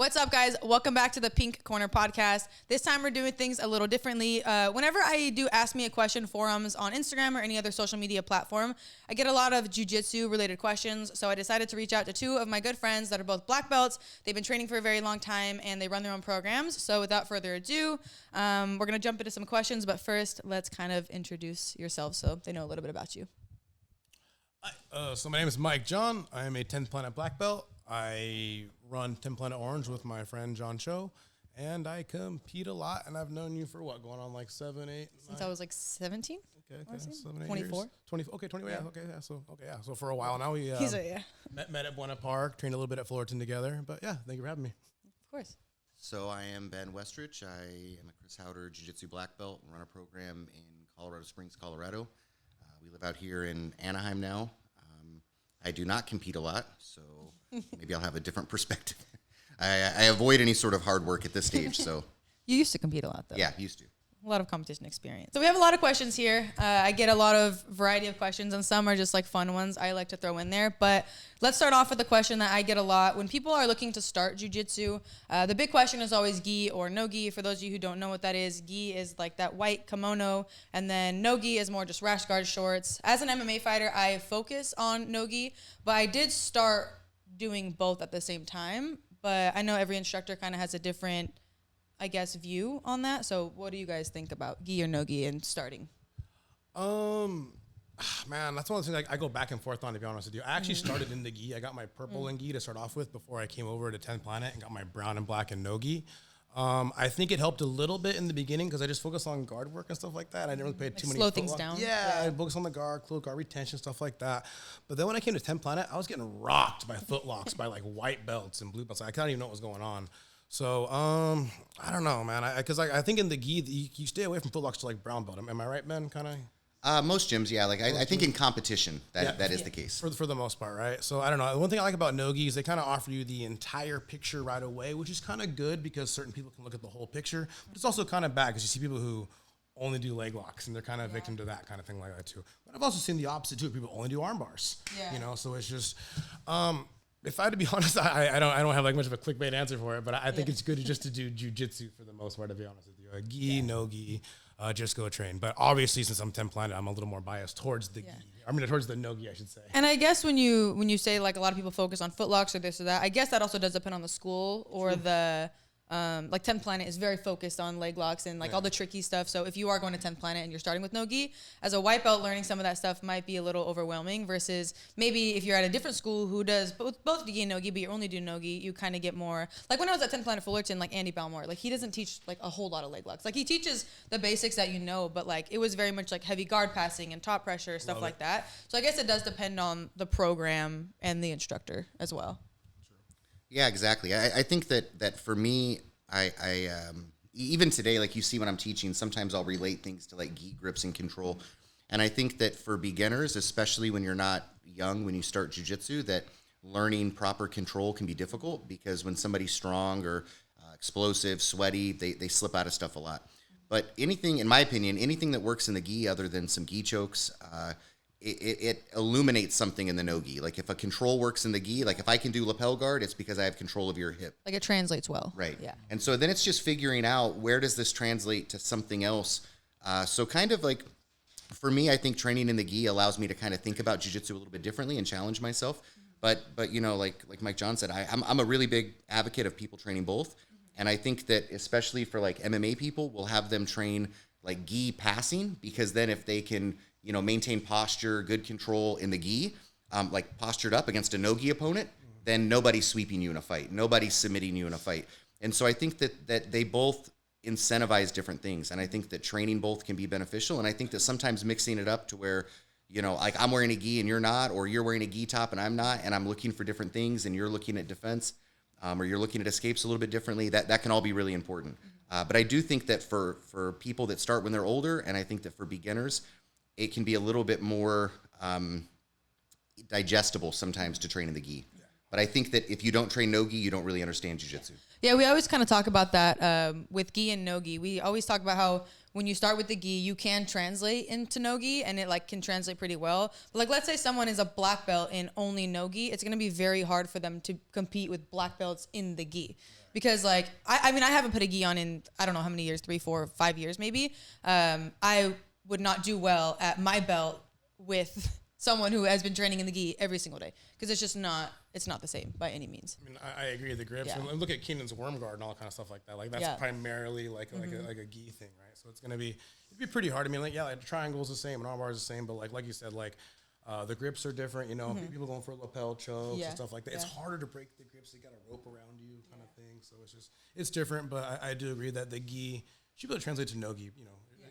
What's up, guys? Welcome back to the Pink Corner podcast. This time we're doing things a little differently. Whenever I do Ask Me a Question forums on Instagram or any other social media platform, I get a lot of Jiu Jitsu related questions. So I decided to reach out to two of my good friends that are both black belts. They've been training for a very long time and they run their own programs. So without further ado, we're going to jump into some questions. But first, let's kind of introduce yourselves so they know a little bit about you. Hi, so my name is Mike John. I am a 10th Planet black belt. I run 10 Planet Orange with my friend John Cho, and I compete a lot, and I've known you for what, going on like 7, 8, Since I was like 17? Okay, 7, 8 24? years. 20, okay, 20, yeah, so for a while now, we met at Buena Park, trained a little bit at Fullerton together, but yeah, thank you for having me. Of course. So I am Ben Westrich. I am a Chris Howder Jiu Jitsu black belt, run a program in Colorado Springs, Colorado. We live out here in Anaheim now. I do not compete a lot, so maybe I'll have a different perspective. I avoid any sort of hard work at this stage. So You used to compete a lot, though. yeah, used to. A lot of competition experience. So we have a lot of questions here. I get a lot of variety of questions, and some are just like fun ones I like to throw in there. But let's start off with a question that I get a lot. When people are looking to start jiu-jitsu, the big question is always gi or no gi. For those of you who don't know what that is, gi is like that white kimono, and then no gi is more just rash guard shorts. As an MMA fighter, I focus on no gi, but I did start doing both at the same time. But I know every instructor kind of has a different, I guess, view on that. So what do you guys think about gi or no gi and starting? Man, that's one of the things I go back and forth on, to be honest with you. I actually started in the gi. I got my purple in gi to start off with before I came over to 10th Planet and got my brown and black and no gi. I think it helped a little bit in the beginning because I just focused on guard work and stuff like that. I didn't really pay too many. Slow things down. Yeah, I focused on the guard, close guard retention, stuff like that. But then when I came to 10th Planet, I was getting rocked by footlocks by like white belts and blue belts. I couldn't even know what was going on. So, I don't know, man. Because I think in the gi, you stay away from footlocks to like brown belt. Am I right, Ben? Kind of. Most gyms, yeah. Like I think in competition, that is the case. For the most part, right? So I don't know. The one thing I like about no-gi is they kind of offer you the entire picture right away, which is kind of good because certain people can look at the whole picture. But it's also kind of bad because you see people who only do leg locks and they're kind of victim to that kind of thing like that too. But I've also seen the opposite too. People only do arm bars. Yeah. You know, so it's just. If I had to be honest, I don't have like much of a clickbait answer for it, but I think it's good just to do jiu-jitsu for the most part, to be honest with you. Gi, no gi, just go train. But obviously, since I'm 10 Planet, I'm a little more biased towards the gi. I mean, towards the no gi, I should say. And I guess when you say like a lot of people focus on footlocks or this or that, I guess that also does depend on the school or the. Like 10th Planet is very focused on leg locks and like all the tricky stuff. So if you are going to 10th Planet and you're starting with no gi, as a white belt, learning some of that stuff might be a little overwhelming versus maybe if you're at a different school who does both gi and no gi, but you only do no gi, you kind of get more. Like when I was at 10th Planet Fullerton, like Andy Balmore, like he doesn't teach like a whole lot of leg locks. Like he teaches the basics that you know, but like it was very much like heavy guard passing and top pressure, stuff like that. So I guess it does depend on the program and the instructor as well. Yeah, exactly. I think that for me, I even today, like you see when I'm teaching, sometimes I'll relate things to like gi grips and control. And I think that for beginners, especially when you're not young, when you start jiu-jitsu, that learning proper control can be difficult because when somebody's strong or explosive, sweaty, they slip out of stuff a lot. But anything, in my opinion, anything that works in the gi other than some gi chokes, it illuminates something in the no gi. Like if a control works in the gi, like if I can do lapel guard, it's because I have control of your hip. Like it translates well. Right. Yeah. And so then it's just figuring out where does this translate to something else. So kind of like for me, I think training in the gi allows me to kind of think about jiu-jitsu a little bit differently and challenge myself. But you know, like Mike John said, I'm a really big advocate of people training both. And I think that especially for like MMA people, we'll have them train like gi passing because then if they can, you know, maintain posture, good control in the gi, like postured up against a no-gi opponent, then nobody's sweeping you in a fight. Nobody's submitting you in a fight. And so I think that they both incentivize different things. And I think that training both can be beneficial. And I think that sometimes mixing it up to where, you know, like I'm wearing a gi and you're not, or you're wearing a gi top and I'm not, and I'm looking for different things and you're looking at defense, or you're looking at escapes a little bit differently, that can all be really important. But I do think that for people that start when they're older, and I think that for beginners, it can be a little bit more digestible sometimes to train in the gi. But I think that if you don't train no gi, you don't really understand jiu-jitsu. Yeah, we always kind of talk about that with gi and no gi. We always talk about how when you start with the gi, you can translate into no gi, and it like can translate pretty well. But like, let's say someone is a black belt in only no gi, it's going to be very hard for them to compete with black belts in the gi. Because like, I mean, I haven't put a gi on in, I don't know how many years, 3, 4, 5 years maybe. I would not do well at my belt with someone who has been training in the gi every single day. Because it's just not, it's not the same by any means. I mean, I agree with the grips. Yeah. And look at Keenan's worm guard and all kind of stuff like that. Like that's primarily like a gi thing, right? So it's gonna be, it'd be pretty hard. I mean, like like the triangle's the same and armbar is the same, but like you said, like the grips are different. You know, people going for lapel chokes and stuff like that. It's harder to break the grips. They got a rope around you, kind of thing. So it's different. But I do agree that the gi should be able to translate to no gi. You know,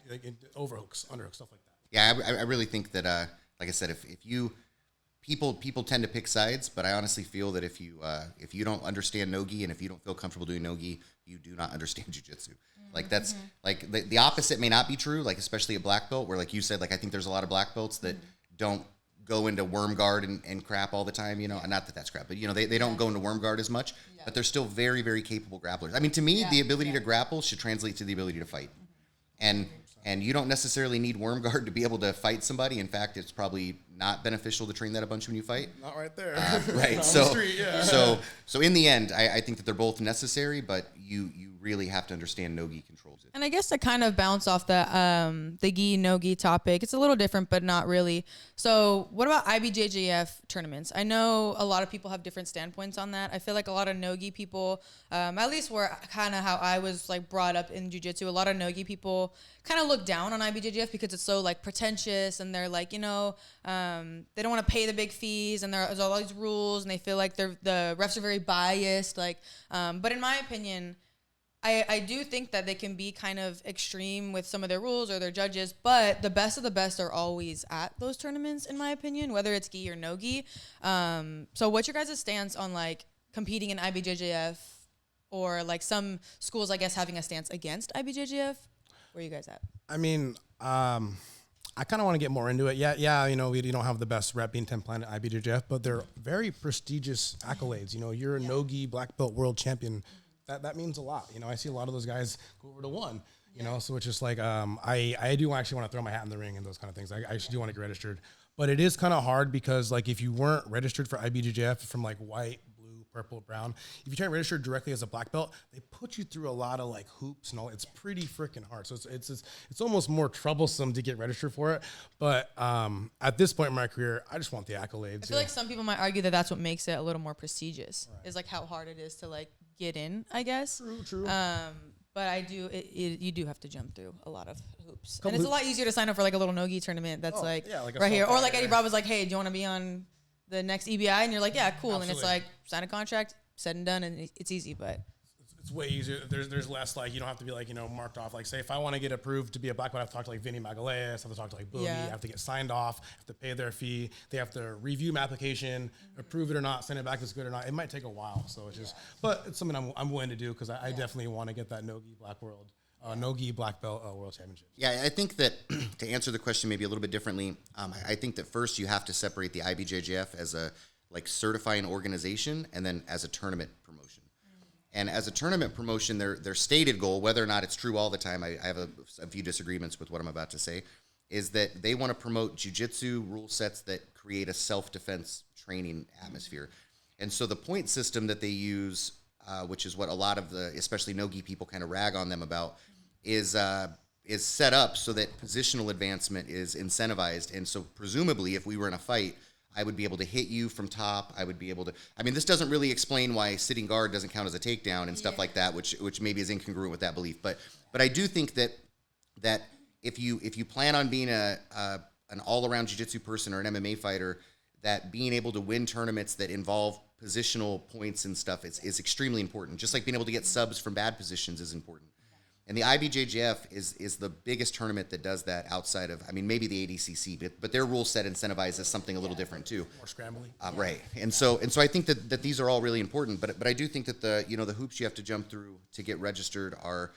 like overhooks, underhooks, stuff like that. Yeah, I really think that, like I said, if you people tend to pick sides, but I honestly feel that if you don't understand no-gi and if you don't feel comfortable doing no-gi, you do not understand jiu-jitsu. Like that's like the opposite may not be true, like especially a black belt where like you said, like I think there's a lot of black belts that don't go into worm guard and crap all the time, you know, not that that's crap, but you know, they don't go into worm guard as much, but they're still very, very capable grapplers. I mean, to me, the ability to grapple should translate to the ability to fight. And you don't necessarily need worm guard to be able to fight somebody. In fact, it's probably not beneficial to train that a bunch when you fight. Not right there. Right. So in the end, I think that they're both necessary, but you really have to understand no-gi controls it. And I guess to kind of bounce off the gi, no-gi topic, it's a little different, but not really. So what about IBJJF tournaments? I know a lot of people have different standpoints on that. I feel like a lot of no-gi people, at least were kind of how I was like brought up in jiu-jitsu, a lot of no-gi people kind of look down on IBJJF because it's so like pretentious and they're like, you know, they don't want to pay the big fees and there's all these rules and they feel like the refs are very biased. Like, but in my opinion, I do think that they can be kind of extreme with some of their rules or their judges, but the best of the best are always at those tournaments, in my opinion, whether it's gi or no gi. So what's your guys' stance on like competing in IBJJF or like some schools, I guess, having a stance against IBJJF? Where are you guys at? I mean, I kind of want to get more into it. Yeah, you know, we don't have the best rep being 10 planet IBJJF, but they're very prestigious accolades. You know, you're a no-gi black belt world champion. That means a lot. You know, I see a lot of those guys go over to one, you know, so it's just like, I do actually want to throw my hat in the ring and those kind of things. I actually do want to get registered, but it is kind of hard because like, if you weren't registered for IBJJF from like white, blue, purple, brown, if you try to register directly as a black belt, they put you through a lot of like hoops and all. It's pretty freaking hard. So it's almost more troublesome to get registered for it. But at this point in my career, I just want the accolades. I feel like some people might argue that that's what makes it a little more prestigious, is like how hard it is to like get in, I guess. True. But I do, you do have to jump through a lot of hoops. And it's a lot easier to sign up for like a little no-gi tournament that's like right here. Or like Eddie Bravo was like, hey, do you want to be on the next EBI? And you're like, yeah, cool. Absolutely. And it's like, sign a contract, said and done, and it's easy, but it's way easier. There's less like, you don't have to be like, you know, marked off. Like say if I want to get approved to be a black belt, I have to talk to like Vinny Magalhaes, I have to talk to like Boogie, I have to get signed off, I have to pay their fee. They have to review my application, approve it or not, send it back if it's good or not. It might take a while. So it's just, but it's something I'm willing to do because I definitely want to get that no-gi black belt world championship. Yeah, I think that to answer the question maybe a little bit differently, I think that first you have to separate the IBJJF as a like certifying organization and then as a tournament promotion. And as a tournament promotion, their stated goal, whether or not it's true all the time, I have a few disagreements with what I'm about to say, is that they want to promote jiu-jitsu rule sets that create a self-defense training atmosphere. And so the point system that they use, which is what a lot of the, especially no-gi people kind of rag on them about, is set up so that positional advancement is incentivized. And so presumably if we were in a fight, I would be able to hit you from top. I would be able to, I mean, this doesn't really explain why sitting guard doesn't count as a takedown and stuff like that, which maybe is incongruent with that belief. But I do think that if you plan on being an all-around jiu-jitsu person or an MMA fighter, that being able to win tournaments that involve positional points and stuff is extremely important. Just like being able to get subs from bad positions is important. And the IBJJF is the biggest tournament that does that outside of, I mean, maybe the ADCC, but their rule set incentivizes something a little different too. More scrambling. Right. And so I think that these are all really important, but I do think that the hoops you have to jump through to get registered are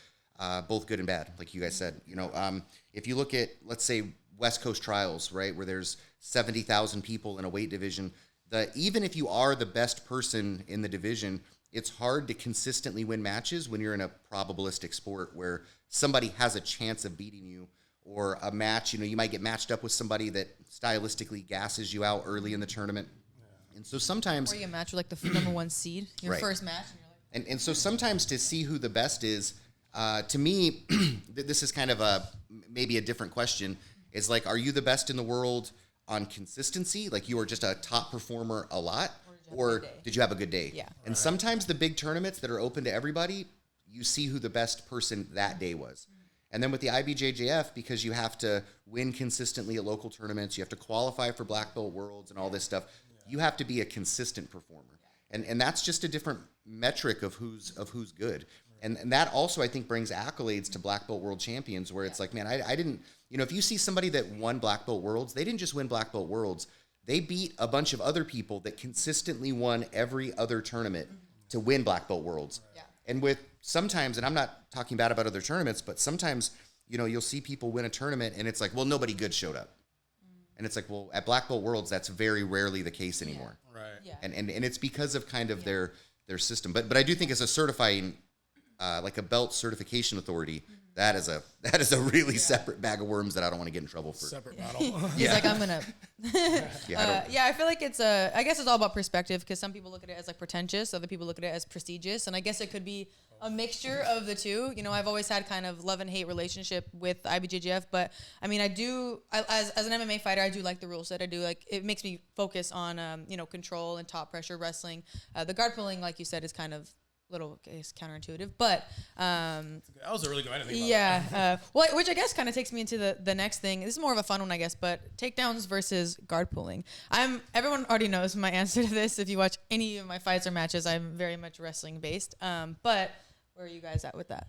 both good and bad, like you guys said. You know, if you look at, let's say, West Coast trials, right, where there's 70,000 people in a weight division, even if you are the best person in the division, it's hard to consistently win matches when you're in a probabilistic sport where somebody has a chance of beating you, or a match, you might get matched up with somebody that stylistically gasses you out early in the tournament. And so sometimes... Or you match with like the number one seed, your first match, and you're like... And so sometimes to see who the best is, to me, this is kind of maybe a different question, is like, are you the best in the world on consistency? Like you are just a top performer a lot? Or did you have a good day? Yeah. And sometimes the big tournaments that are open to everybody, you see who the best person that day was. And then with the IBJJF, because you have to win consistently at local tournaments, you have to qualify for Black Belt Worlds and all this stuff, you have to be a consistent performer. And that's just a different metric of who's good. And that also, I think, brings accolades to Black Belt World Champions, where it's like, man, I didn't, if you see somebody that won Black Belt Worlds, they didn't just win Black Belt Worlds. They beat a bunch of other people that consistently won every other tournament to win Black Belt Worlds. Yeah. And with sometimes, and I'm not talking bad about other tournaments, but sometimes, you'll see people win a tournament and it's like, well, nobody good showed up. And it's like, well, at Black Belt Worlds, that's very rarely the case anymore. Right. Yeah. And it's because of kind of their system. But I do think as a certifying, like a belt certification authority, that is a really separate bag of worms that I don't want to get in trouble for. Separate battle. He's like, I'm gonna. I I feel like I guess it's all about perspective, because some people look at it as like pretentious, other people look at it as prestigious, and I guess it could be a mixture of the two. I've always had kind of love and hate relationship with IBJJF, but I mean, as an MMA fighter, I do like the rule set. I do like, it makes me focus on control and top pressure wrestling. The guard pulling, like you said, is kind of little, I guess, counterintuitive, but that was a really good. I didn't think about well, which I guess kind of takes me into the next thing. This is more of a fun one, I guess, but takedowns versus guard pulling. Everyone already knows my answer to this. If you watch any of my fights or matches, I'm very much wrestling based. But where are you guys at with that?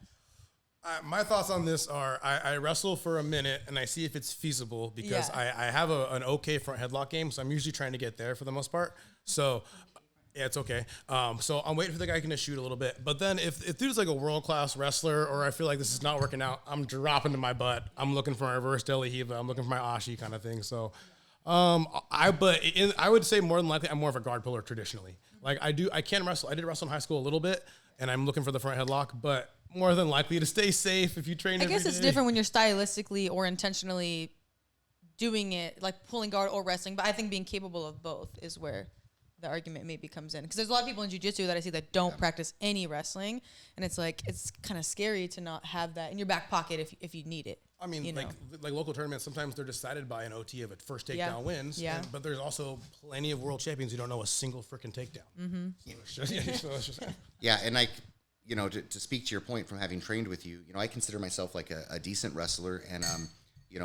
My thoughts on this are, I wrestle for a minute and I see if it's feasible, because I have an okay front headlock game, so I'm usually trying to get there for the most part. So yeah, it's okay. So I'm waiting for the guy to shoot a little bit. But then if there's like a world-class wrestler, or I feel like this is not working out, I'm dropping to my butt. I'm looking for my reverse Delahiva. I'm looking for my Ashi kind of thing. So I would say more than likely I'm more of a guard puller traditionally. Like I can wrestle. I did wrestle in high school a little bit, and I'm looking for the front headlock, but more than likely to stay safe if you train every day. I guess it's different when you're stylistically or intentionally doing it, like pulling guard or wrestling. But I think being capable of both is where the argument maybe comes in, because there's a lot of people in jiu-jitsu that I see that don't practice any wrestling, and it's like, it's kind of scary to not have that in your back pocket if you need it. I mean, like local tournaments, sometimes they're decided by an OT of a first takedown wins. Yeah. But there's also plenty of world champions who don't know a single freaking takedown. Mm-hmm. So it's just Yeah, and like, to speak to your point from having trained with you, I consider myself like a decent wrestler, and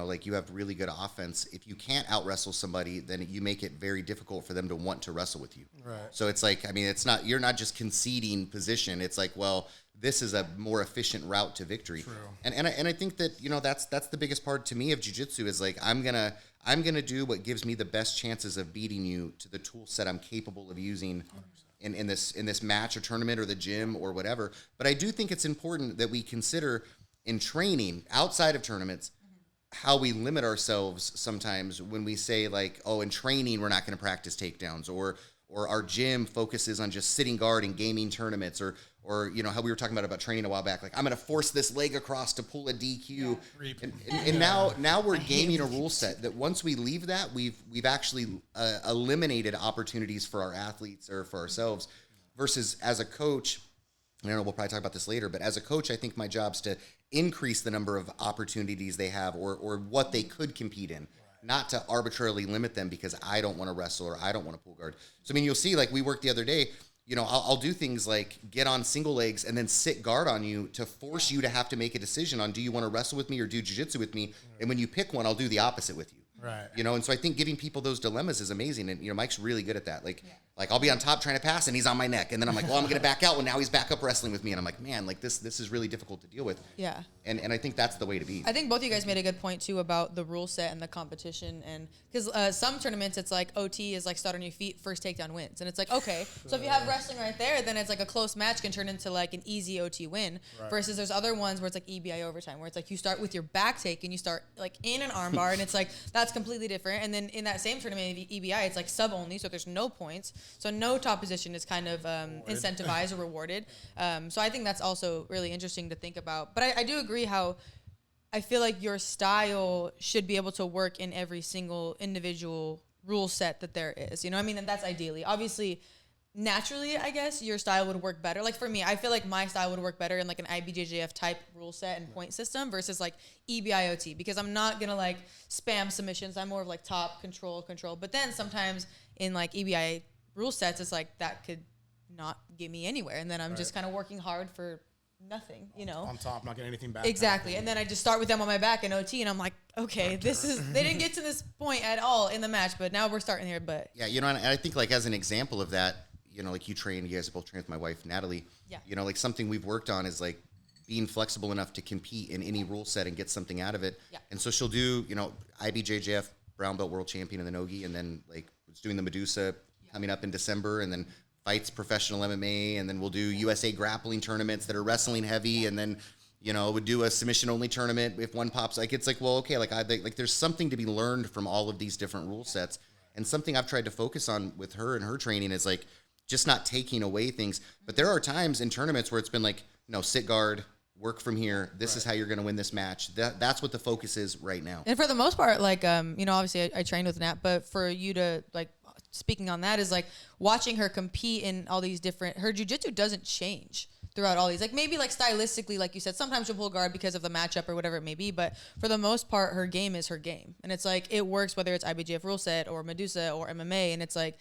like you have really good offense. If you can't out wrestle somebody, then you make it very difficult for them to want to wrestle with you. Right. So it's like, I mean, you're not just conceding position. It's like, well, this is a more efficient route to victory. True. And I think that, that's the biggest part to me of jiu-jitsu, is like, I'm gonna do what gives me the best chances of beating you to the tool set I'm capable of using in this match or tournament or the gym or whatever. But I do think it's important that we consider in training outside of tournaments how we limit ourselves sometimes when we say like, oh, in training, we're not going to practice takedowns, or our gym focuses on just sitting guard and gaming tournaments, or how we were talking about training a while back, like I'm going to force this leg across to pull a DQ. And now we're gaming a rule set that once we leave that, we've actually eliminated opportunities for our athletes or for ourselves, versus as a coach, I don't know, we'll probably talk about this later, but as a coach, I think my job's to increase the number of opportunities they have, or what they could compete in, not to arbitrarily limit them because I don't want to wrestle or I don't want to pull guard. So, I mean, you'll see, like we worked the other day, I'll do things like get on single legs and then sit guard on you to force you to have to make a decision on, do you want to wrestle with me or do jiu-jitsu with me? And when you pick one, I'll do the opposite with you. Right. And so I think giving people those dilemmas is amazing. And, Mike's really good at that. Like I'll be on top trying to pass and he's on my neck. And then I'm like, well, I'm going to back out when now he's back up wrestling with me. And I'm like, man, like this is really difficult to deal with. Yeah. And I think that's the way to be. I think both of you guys made a good point too about the rule set and the competition, and because some tournaments it's like OT is like start on your feet, first takedown wins, and it's like, okay, so if you have wrestling right there, then it's like a close match can turn into like an easy OT win. Right. Versus there's other ones where it's like EBI overtime, where it's like you start with your back take and you start like in an armbar, and it's like that's completely different. And then in that same tournament EBI, it's like sub only, so there's no points, so no top position is kind of incentivized or rewarded. So I think that's also really interesting to think about. But I do agree how I feel like your style should be able to work in every single individual rule set that there is. And that's ideally. Obviously, naturally, I guess, your style would work better. Like for me, I feel like my style would work better in like an IBJJF type rule set and point system versus like EBIOT, because I'm not gonna like spam submissions. I'm more of like top control. But then sometimes in like EBI rule sets, it's like that could not get me anywhere, and then I'm just kind of working hard for nothing, you know. On top, not getting anything back. Exactly. And then I just start with them on my back in OT, and I'm like, okay, they didn't get to this point at all in the match, but now we're starting here. But yeah, you know, and I think like as an example of that, you know, like you guys both train with my wife, Natalie. Yeah. You know, like something we've worked on is like being flexible enough to compete in any rule set and get something out of it. Yeah. And so she'll do, you know, IBJJF brown belt world champion in the Nogi, and then like was doing the Medusa coming up in December, and then fights professional MMA, and then we'll do USA grappling tournaments that are wrestling heavy, and then, you know, would do a submission only tournament if one pops. Like it's like, well, okay, like there's something to be learned from all of these different rule sets, and something I've tried to focus on with her and her training is like just not taking away things. But there are times in tournaments where it's been like, no, sit guard, work from here. This is how you're going to win this match. That's what the focus is right now. And for the most part, like, you know, obviously I trained with Nat, but for you to like, speaking on that is like watching her compete in all these different, her jiu-jitsu doesn't change throughout all these. Like maybe like stylistically, like you said, sometimes she'll pull guard because of the matchup or whatever it may be, but for the most part, her game is her game. And it's like, it works whether it's IBJF rule set or Medusa or MMA. And it's like,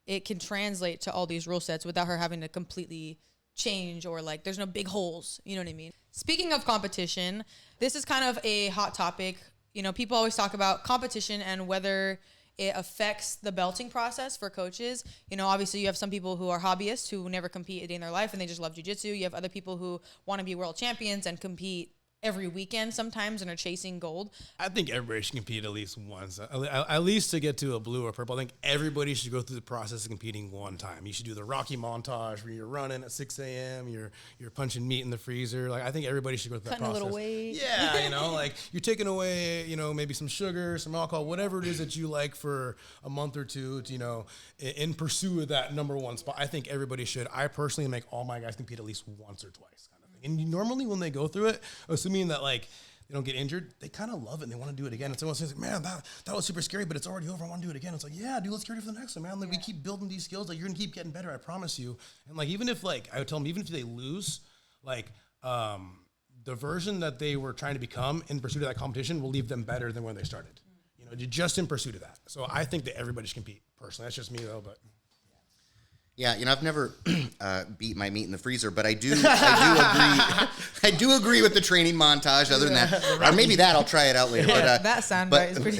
it can translate to all these rule sets without her having to completely change, or like there's no big holes. You know what I mean? Speaking of competition, this is kind of a hot topic. You know, people always talk about competition and whether it affects the belting process for coaches. You know, obviously you have some people who are hobbyists who never compete a day in their life and they just love jiu-jitsu. You have other people who want to be world champions and compete every weekend sometimes and are chasing gold. I think everybody should compete at least once, at least to get to a blue or purple. I think everybody should go through the process of competing one time. You should do the Rocky montage where you're running at 6 a.m., you're punching meat in the freezer. Like, I think everybody should go through that process. Cutting a little weight. Yeah, you know, like you're taking away, you know, maybe some sugar, some alcohol, whatever it is that you like for a month or two, to, you know, in pursuit of that number one spot. I think everybody should. I personally make all my guys compete at least once or twice. And normally when they go through it, assuming that like they don't get injured, they kind of love it and they want to do it again. And someone says, man, that was super scary, but it's already over. I want to do it again. It's like, yeah, dude, let's get ready for the next one, man. Like we keep building these skills. Like you're gonna keep getting better. I promise you. And like, even if like, I would tell them, even if they lose, like the version that they were trying to become in pursuit of that competition will leave them better than when they started. You know, just in pursuit of that. So I think that everybody should compete personally. That's just me though, but. Yeah, you know, I've never beat my meat in the freezer, but I do agree with the training montage. Other than that, or maybe that I'll try it out later. But, that soundbite is pretty.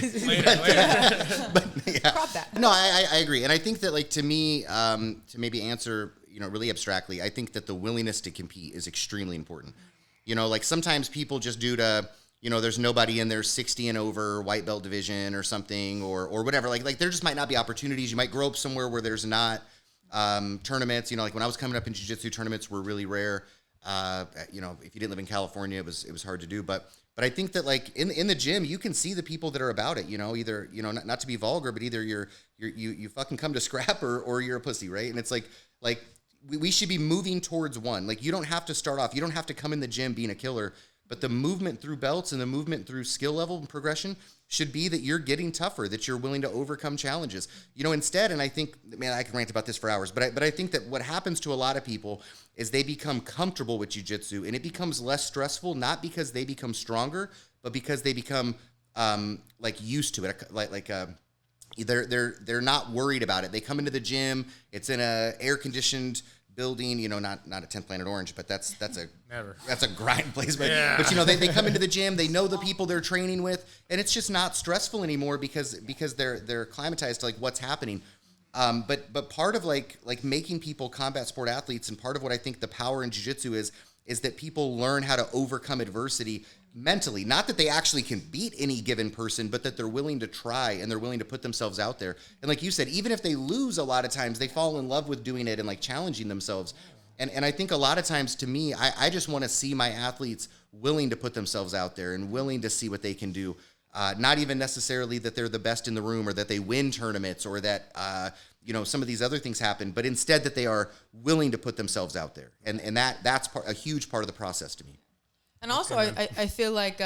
But yeah. Crop that. No, I agree, and I think that like to me, to maybe answer, you know, really abstractly, I think that the willingness to compete is extremely important. You know, like sometimes people just due to, you know, there's nobody in their 60 and over white belt division or something or whatever. Like there just might not be opportunities. You might grow up somewhere where there's not. Tournaments, you know, like when I was coming up in jiu-jitsu, tournaments were really rare. You know, if you didn't live in California, it was hard to do. But I think that like in the gym, you can see the people that are about it. You know, either, you know, not to be vulgar, but either you fucking come to scrap or you're a pussy, right? And it's like we should be moving towards one. Like you don't have to start off. You don't have to come in the gym being a killer. But the movement through belts and the movement through skill level and progression should be that you're getting tougher, that you're willing to overcome challenges. You know, instead, and I think, man, I can rant about this for hours, but I think that what happens to a lot of people is they become comfortable with jiu-jitsu and it becomes less stressful, not because they become stronger, but because they become like used to it. They're not worried about it. They come into the gym, it's in a air-conditioned building, you know, not a 10th Planet Orange, but that's a grind place. But yeah. But you know, they come into the gym, they know the people they're training with, and it's just not stressful anymore because they're acclimatized to like what's happening. But part of like making people combat sport athletes, and part of what I think the power in jiu-jitsu is that people learn how to overcome adversity mentally. Not that they actually can beat any given person, but that they're willing to try and they're willing to put themselves out there. And like you said, even if they lose a lot of times, they fall in love with doing it and like challenging themselves. And I think a lot of times to me, I just want to see my athletes willing to put themselves out there and willing to see what they can do. Not even necessarily that they're the best in the room or that they win tournaments or that, you know, some of these other things happen, but instead that they are willing to put themselves out there. And that's a huge part of the process to me. And also, I feel like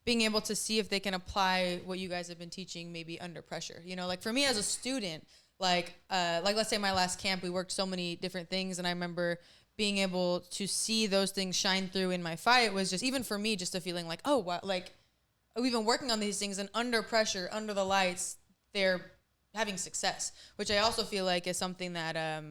being able to see if they can apply what you guys have been teaching maybe under pressure. You know, like for me as a student, like let's say my last camp, we worked so many different things, and I remember being able to see those things shine through in my fight was just, even for me, just a feeling like, oh, wow, like we've been working on these things, and under pressure, under the lights, they're having success, which I also feel like is something that,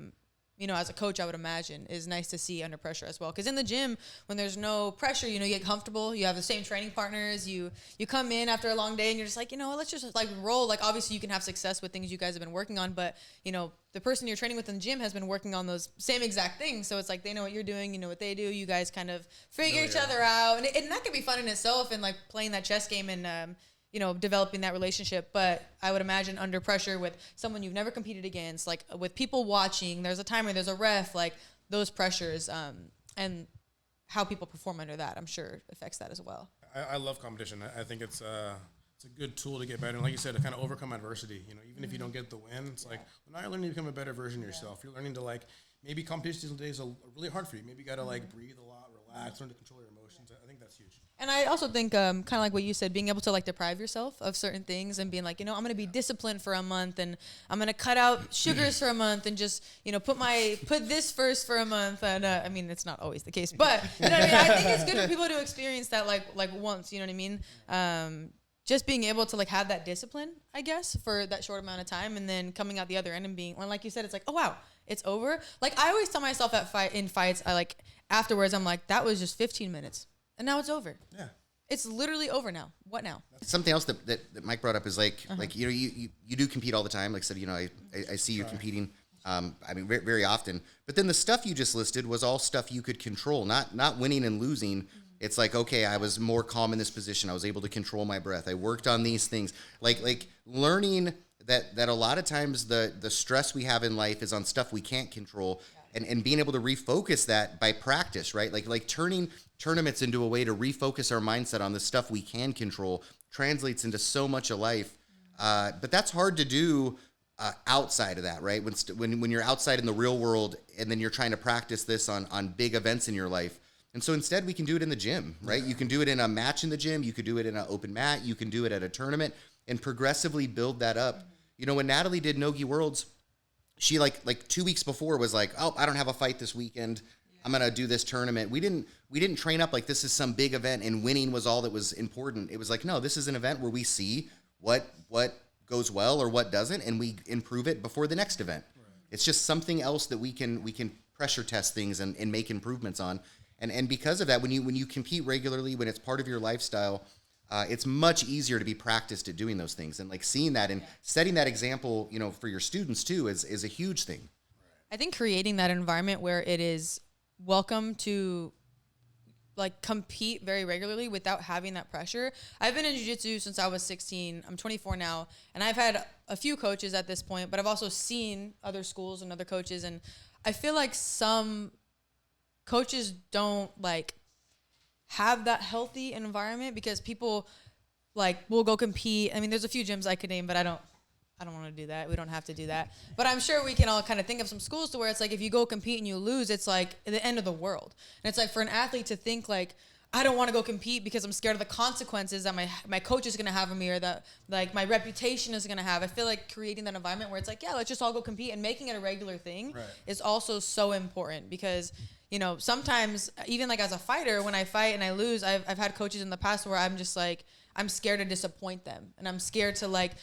you know, as a coach, I would imagine is nice to see under pressure as well. Because in the gym, when there's no pressure, you know, you get comfortable. You have the same training partners. You come in after a long day and you're just like, you know, let's just like roll. Like obviously you can have success with things you guys have been working on, but you know, the person you're training with in the gym has been working on those same exact things. So it's like they know what you're doing, you know what they do. You guys kind of figure each other out, and that can be fun in itself. And like playing that chess game and you know, developing that relationship. But I would imagine under pressure with someone you've never competed against, like with people watching, there's a timer, there's a ref, like those pressures, and how people perform under that, I'm sure affects that as well. I love competition. I think it's a good tool to get better. And like you said, to kind of overcome adversity. You know, even if you don't get the win, it's like, well, now you're learning to become a better version of yourself. You're learning to like, maybe competition days are really hard for you. Maybe you got to like breathe a lot, relax, learn to control your emotions. I think that's huge. And I also think, kind of like what you said, being able to like deprive yourself of certain things and being like, you know, I'm going to be disciplined for a month, and I'm going to cut out sugars for a month, and just, you know, put this first for a month. And I mean, it's not always the case, but you know what I mean? I think it's good for people to experience that like once, you know what I mean? Just being able to like have that discipline, I guess, for that short amount of time, and then coming out the other end and being, like you said, it's like, oh wow, it's over. Like I always tell myself in fights, I like afterwards, I'm like, that was just 15 minutes. And now it's over. Yeah. It's literally over now. What now? Something else that Mike brought up is like, like, you know, you do compete all the time. Like I said, you know, I see you competing, I mean, very, very often. But then the stuff you just listed was all stuff you could control, not winning and losing. Mm-hmm. It's like, okay, I was more calm in this position. I was able to control my breath. I worked on these things. Like learning that a lot of times the stress we have in life is on stuff we can't control. And being able to refocus that by practice, right? Like turning tournaments into a way to refocus our mindset on the stuff we can control translates into so much of life. But that's hard to do outside of that, right? When you're outside in the real world and then you're trying to practice this on big events in your life. And so instead we can do it in the gym, right? You can do it in a match in the gym. You could do it in an open mat. You can do it at a tournament and progressively build that up. You know, when Natalie did Nogi Worlds, she like 2 weeks before was like, oh, I don't have a fight this weekend. I'm going to do this tournament. We didn't train up like this is some big event and winning was all that was important. It was like, no, this is an event where we see what goes well or what doesn't, and we improve it before the next event. Right. It's just something else that we can pressure test things and make improvements on. And because of that, when you compete regularly, when it's part of your lifestyle, it's much easier to be practiced at doing those things. And like seeing that and setting that example, you know, for your students too is a huge thing. I think creating that environment where it is welcome to like compete very regularly without having that pressure. I've been in jiu-jitsu since I was 16. I'm 24 now, and I've had a few coaches at this point, but I've also seen other schools and other coaches, and I feel like some coaches don't like have that healthy environment because people like will go compete. I mean, there's a few gyms I could name, but I don't want to do that. We don't have to do that. But I'm sure we can all kind of think of some schools to where it's like if you go compete and you lose, it's like the end of the world. And it's like for an athlete to think like, I don't want to go compete because I'm scared of the consequences that my coach is going to have of me or that like my reputation is going to have. I feel like creating that environment where it's like, yeah, let's just all go compete and making it a regular thing is also so important because, you know, sometimes even like as a fighter, when I fight and I lose, I've had coaches in the past where I'm just like, I'm scared to disappoint them and I'm scared to like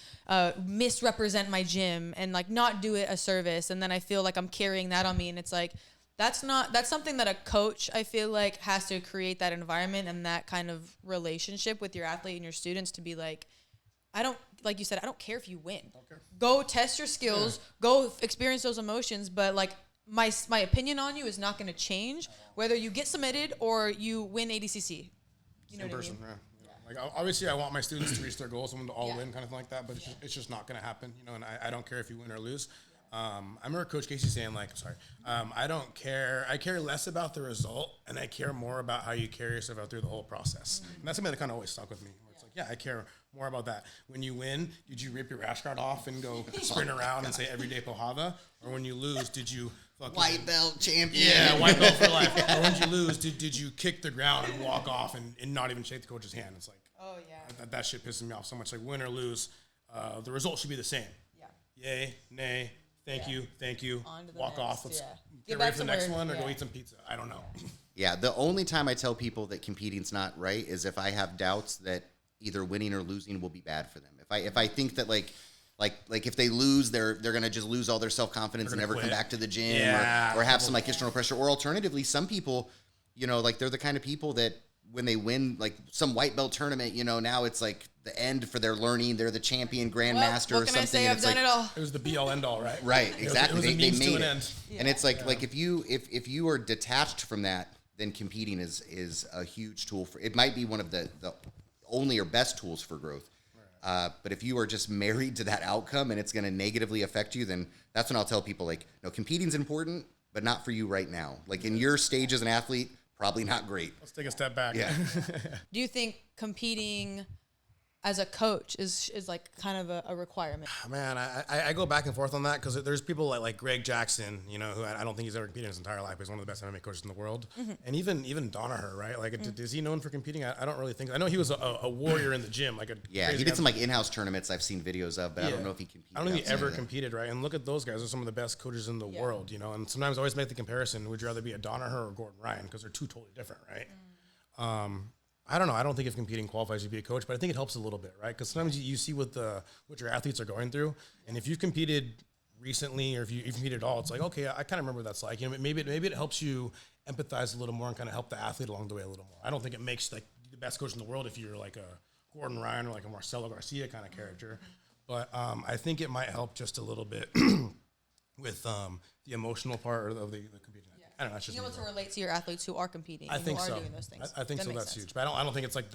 misrepresent my gym and like not do it a service. And then I feel like I'm carrying that on me. And it's like, that's something that a coach, I feel like, has to create that environment and that kind of relationship with your athlete and your students to be like, like you said, I don't care if you win. Okay. Go test your skills, go experience those emotions. But like my opinion on you is not going to change whether you get submitted or you win ADCC. You know what I mean? Like obviously, I want my students to reach their goals, someone to all win, kind of thing like that. But it's just not going to happen, you know. And I don't care if you win or lose. I remember Coach Casey saying, like, I don't care. I care less about the result, and I care more about how you carry yourself out through the whole process. Mm-hmm. And that's something that kind of always stuck with me. Where it's like, yeah, I care more about that. When you win, did you rip your rash guard off and go sprint around and say everyday Pohava? Or when you lose, did you fucking white belt champion? Yeah, white belt for life. Or when you lose, did you kick the ground and walk off and not even shake the coach's hand? It's like, oh yeah, that shit pisses me off so much. Like win or lose, the result should be the same. yay, nay, thank you, On to the walk next, off. Let's yeah. get Get ready back for the to next work, one or go yeah. eat some pizza. I don't know. Yeah, the only time I tell people that competing's not right is if I have doubts that either winning or losing will be bad for them. If I think that like if they lose, they're gonna just lose all their self-confidence and never come quit. back to the gym Yeah, or have some like external pressure. Or alternatively, some people, you know, like they're the kind of people that when they win like some white belt tournament, you know, now it's like the end for their learning. They're the champion grandmaster What or can something. I say? And I've it's done like, it all. It was the be all end all, right? right, exactly. It was a They means to made an it. end. And it's like if you are detached from that, then competing is a huge tool for. It might be one of the only or best tools for growth. But if you are just married to that outcome and it's going to negatively affect you, then that's when I'll tell people like, no, competing's important, but not for you right now. Like in your stage as an athlete, probably not great. Let's take a step back. Yeah. Do you think competing as a coach is like kind of a requirement? Man, I go back and forth on that because there's people like Greg Jackson, you know, who I don't think he's ever competed in his entire life. He's one of the best MMA coaches in the world. And even Danaher, right? Like, is he known for competing? I don't really think. I know he was a warrior in the gym. Like Yeah, he did some like in-house tournaments I've seen videos of, but I don't know if he competed. I don't think he outside ever of that. competed, right? And look at those guys; they're some of the best coaches in the world, you know. And sometimes I always make the comparison: would you rather be a Danaher or Gordon Ryan? Because they're two totally different, right? I don't know. I don't think if competing qualifies you to be a coach, but I think it helps a little bit, right? Because sometimes you see what your athletes are going through, and if you've competed recently or if you've competed at all, it's like, okay, I kind of remember what that's like. You know, maybe it helps you empathize a little more and kind of help the athlete along the way a little more. I don't think it makes like the best coach in the world if you're like a Gordon Ryan or like a Marcelo Garcia kind of character, but I think it might help just a little bit with the emotional part of the competing. I don't know. It's just Being able to relate to your athletes who are competing. I think who are so. doing those things. I think That so. makes That's sense. huge. But I don't think it's like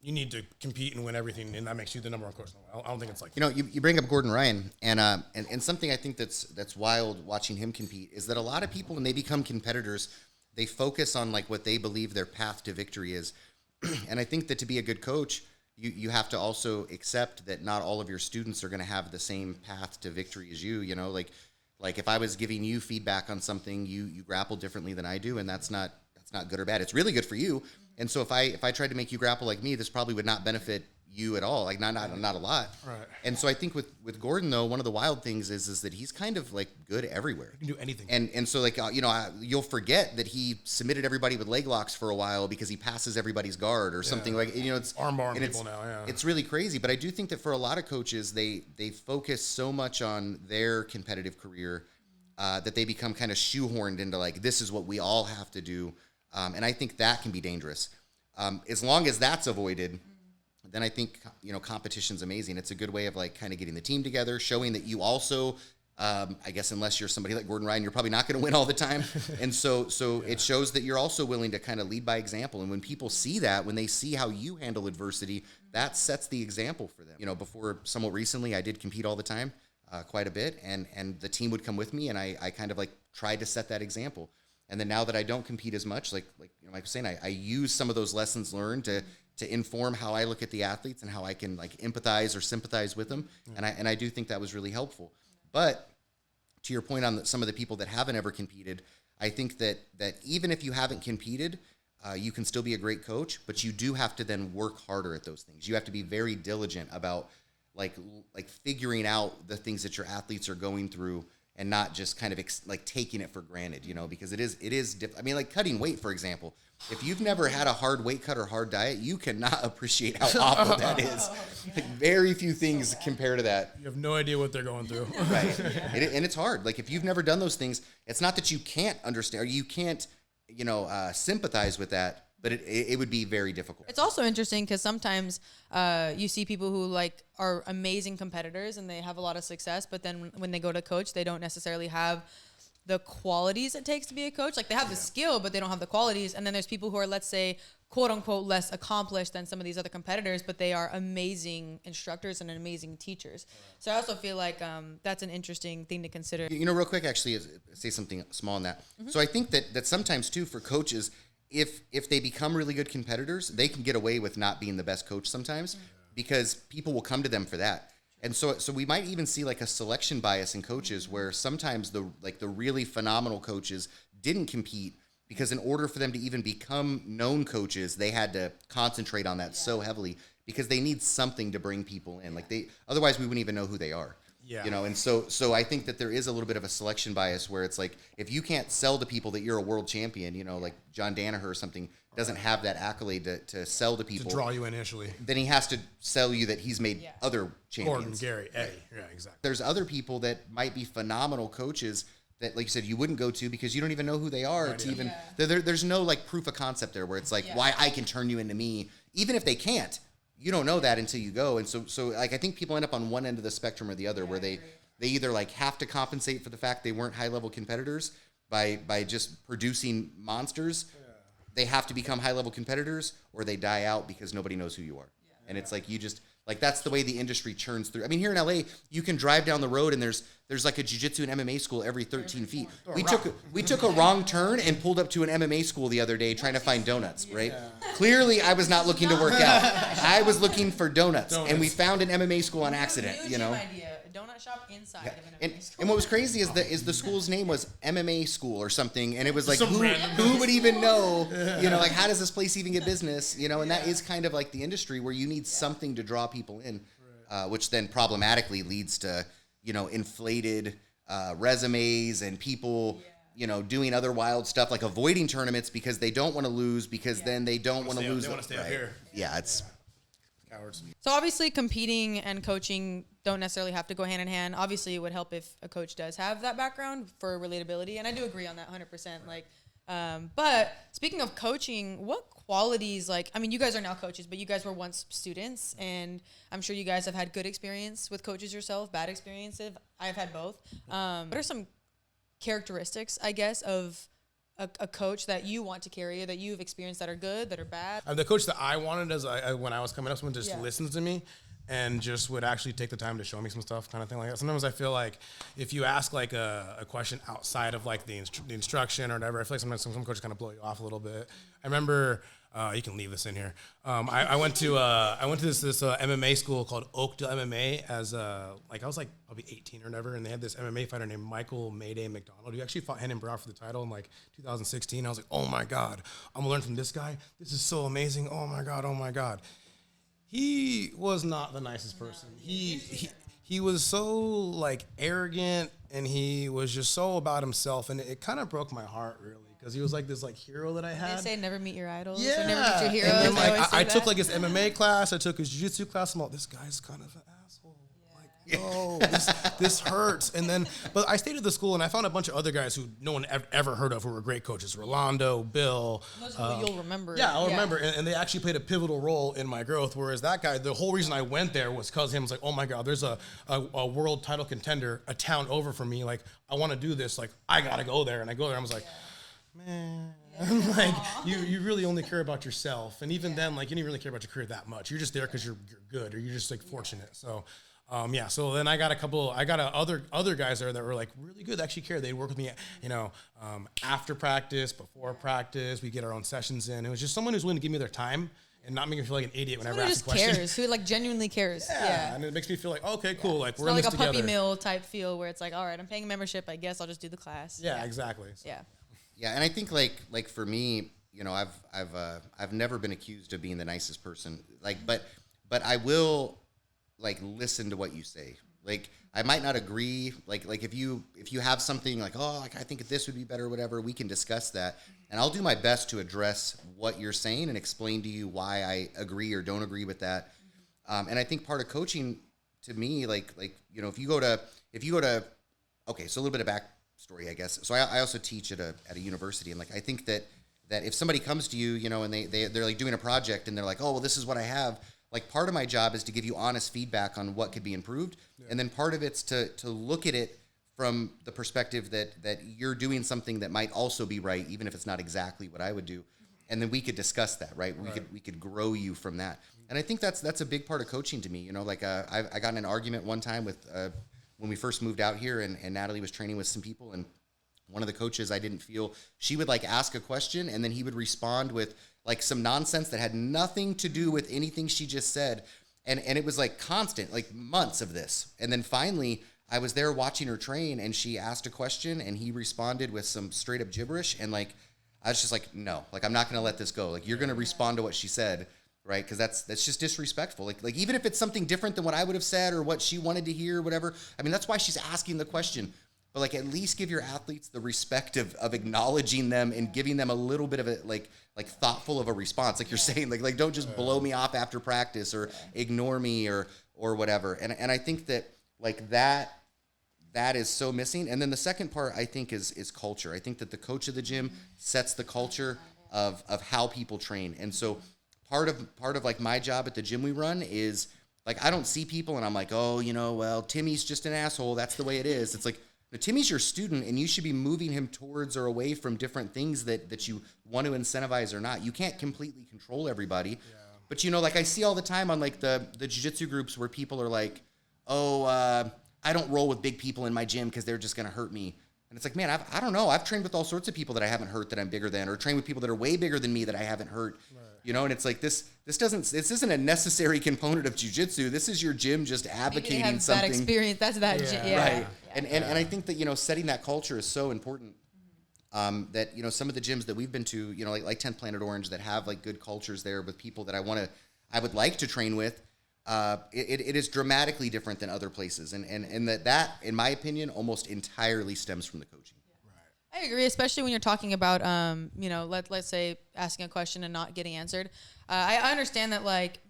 you need to compete and win everything, and that makes you the number one coach. I don't think it's like You know, you bring up Gordon Ryan, and something I think that's wild watching him compete is that a lot of people when they become competitors, they focus on like what they believe their path to victory is, and I think that to be a good coach, you have to also accept that not all of your students are going to have the same path to victory as you. You know, like if I was giving you feedback on something, you grapple differently than I do, and that's not good or bad. It's really good for you. And so if I tried to make you grapple like me, this probably would not benefit you at all. Like not a lot. Right. And so I think with Gordon though, one of the wild things is that he's kind of like good everywhere. you can do anything. And so like you know you'll forget that he submitted everybody with leg locks for a while because he passes everybody's guard or something like you know it's armbar and people now. Yeah, it's really crazy. But I do think that for a lot of coaches, they focus so much on their competitive career that they become kind of shoehorned into like this is what we all have to do, and I think that can be dangerous. As long as that's avoided, then I think you know competition's amazing. It's a good way of like kind of getting the team together, showing that you also. I guess unless you're somebody like Gordon Ryan, you're probably not going to win all the time. And so it shows that you're also willing to kind of lead by example. And when people see that, when they see how you handle adversity, that sets the example for them. You know, before somewhat recently, I did compete all the time, quite a bit. And the team would come with me and I kind of like tried to set that example. And then now that I don't compete as much, like you know, like I was saying, I use some of those lessons learned to inform how I look at the athletes and how I can like empathize or sympathize with them. And I do think that was really helpful. But to your point on some of the people that haven't ever competed, I think that even if you haven't competed, you can still be a great coach, but you do have to then work harder at those things. You have to be very diligent about like figuring out the things that your athletes are going through and not just kind of like taking it for granted, you know, because it is I mean, like cutting weight, for example. If you've never had a hard weight cut or hard diet, you cannot appreciate how awful that is. Like very few things compare to that. You have no idea what they're going through. Right. And it's hard. Like if you've never done those things, it's not that you can't understand or you can't, you know, sympathize with that, but it would be very difficult. It's also interesting because sometimes you see people who like are amazing competitors and they have a lot of success, but then when they go to coach, they don't necessarily have the qualities it takes to be a coach. Like they have the skill, but they don't have the qualities. And then there's people who are, let's say, quote unquote, less accomplished than some of these other competitors, but they are amazing instructors and amazing teachers. So I also feel like that's an interesting thing to consider. You know, real quick, actually, say something small on that. So I think that sometimes too for coaches, if they become really good competitors, they can get away with not being the best coach sometimes because people will come to them for that. And so we might even see like a selection bias in coaches where sometimes the really phenomenal coaches didn't compete because in order for them to even become known coaches, they had to concentrate on that so heavily because they need something to bring people in. Like otherwise we wouldn't even know who they are. Yeah. You know, and so I think that there is a little bit of a selection bias where it's like, if you can't sell to people that you're a world champion, you know, like John Danaher or something doesn't have that accolade to sell to people. To draw you initially. Then he has to sell you that he's made other champions. Gordon, Gary, Eddie. Yeah, exactly. There's other people that might be phenomenal coaches that, like you said, you wouldn't go to because you don't even know who they are. Right, to even there's no like proof of concept there where it's like why I can turn you into me, even if they can't. You don't know that until you go. And so like I think people end up on one end of the spectrum or the other, where they either like have to compensate for the fact they weren't high level competitors by just producing monsters. They have to become high level competitors, or they die out because nobody knows who you are. And it's like you just like that's the way the industry churns through. I mean, here in LA, you can drive down the road and there's like a jiu-jitsu and MMA school every 13 feet. We took a wrong turn and pulled up to an MMA school the other day trying to find donuts, right? Clearly, I was not looking to work out. I was looking for donuts. And we found an MMA school on accident, you know. A donut shop inside of an MMA school. And what was crazy is the school's name was MMA school or something, and it was like who would even know, you know, like how does this place even get business, you know? And that is kind of like the industry where you need something to draw people in, which then problematically leads to, you know, inflated resumes and people, you know, doing other wild stuff like avoiding tournaments because they don't want to lose because then they don't want to lose. They want to stay up here. Yeah, it's cowards. So obviously competing and coaching don't necessarily have to go hand in hand. Obviously it would help if a coach does have that background for relatability. And I do agree on that 100%. Like, but speaking of coaching, what qualities, like, I mean, you guys are now coaches, but you guys were once students, and I'm sure you guys have had good experience with coaches yourself, bad experiences. I've had both. What are some characteristics, I guess, of a coach that you want to carry, or that you've experienced that are good, that are bad? The coach that I wanted when I was coming up, someone just listens to me and just would actually take the time to show me some stuff, kind of thing like that. Sometimes I feel like if you ask like a question outside of like the instruction or whatever, I feel like sometimes some coaches kind of blow you off a little bit. I remember, you can leave this in here. I went to this MMA school called Oakdale MMA as like I was like probably 18 or whatever, and they had this MMA fighter named Michael Mayday McDonald who actually fought Hennon Brown for the title in like 2016. I was like, oh my God, I'm gonna learn from this guy. This is so amazing. Oh my God. He was not the nicest person. He was so like arrogant, and he was just so about himself, and it kind of broke my heart really, because he was like this like hero that I had. They say never meet your idols. Yeah. Or never meet your heroes. And then, like, I took like his MMA class. I took his jiu-jitsu class. I'm like, this guy's kind of an asshole. Like, no, this hurts. And then, but I stayed at the school, and I found a bunch of other guys who no one ever heard of who were great coaches. Rolando, Bill. Those are who you'll remember. Yeah, I'll remember. And they actually played a pivotal role in my growth. Whereas that guy, the whole reason I went there was because him was like, oh my God, there's a world title contender a town over from me. Like, I want to do this. Like, I got to go there. And I go there. I was like, man. Like you really only care about yourself, and even then, like you don't really care about your career that much. You're just there because you're good, or you're just like fortunate. So, So then I got other guys there that were like really good. That actually cared. They'd work with me, you know, after practice, before practice. We get our own sessions in. It was just someone who's willing to give me their time and not make me feel like an idiot whenever I ask a question. Who cares? Who like genuinely cares? Yeah. And it makes me feel like, okay, cool. Like it's we're in not this like a together. puppy mill type feel where it's like, all right, I'm paying a membership. I guess I'll just do the class. Yeah, exactly. So. Yeah. Yeah, and I think like for me, you know, I've never been accused of being the nicest person. Like, but I will like listen to what you say. Like, I might not agree. Like if you have something like, oh, like I think this would be better, or whatever, we can discuss that, and I'll do my best to address what you're saying and explain to you why I agree or don't agree with that. And I think part of coaching to me, like you know, if you go to okay, so a little bit of backstory, I guess. So I also teach at a university, and like I think that if somebody comes to you, you know, and they're like doing a project and they're like, oh, well, this is what I have. Like part of my job is to give you honest feedback on what could be improved. Yeah. And then part of it's to look at it from the perspective that you're doing something that might also be right, even if it's not exactly what I would do. And then we could discuss that, right? We could grow you from that. And I think that's a big part of coaching to me. You know, like I got in an argument one time with when we first moved out here, and Natalie was training with some people, and one of the coaches, I didn't feel, she would like ask a question and then he would respond with like some nonsense that had nothing to do with anything she just said. And it was like constant, like months of this. And then finally I was there watching her train, and she asked a question and he responded with some straight up gibberish. And like, I was just like, no, like I'm not going to let this go. Like you're going to respond to what she said, right? Because that's just disrespectful. Like even if it's something different than what I would have said or what she wanted to hear, or whatever. I mean, that's why she's asking the question. But like, at least give your athletes the respect of acknowledging them and giving them a little bit of a like thoughtful of a response. Like you're saying, like don't just blow me off after practice or ignore me or whatever. And I think that like that is so missing. And then the second part, I think, is culture. I think that the coach of the gym sets the culture of how people train. And so part of like my job at the gym we run is like, I don't see people and I'm like, oh, well, Timmy's just an asshole. That's the way it is. It's like, no, Timmy's your student and you should be moving him towards or away from different things that you want to incentivize or not. You can't completely control everybody. Yeah. But, like I see all the time on like the jiu-jitsu groups where people are like, oh, I don't roll with big people in my gym because they're just going to hurt me. And it's like, man, I don't know. I've trained with all sorts of people that I haven't hurt that I'm bigger than, or trained with people that are way bigger than me that I haven't hurt. Right. And it's like this isn't a necessary component of jiu-jitsu. This is your gym just advocating have something. That experience. That's that. Yeah. Right. Yeah. And I think that, setting that culture is so important. That, some of the gyms that we've been to, like 10th Planet Orange, that have like good cultures there with people that I would like to train with. It is dramatically different than other places. And that, in my opinion, almost entirely stems from the coaching. I agree, especially when you're talking about, let's say asking a question and not getting answered. I understand that, like,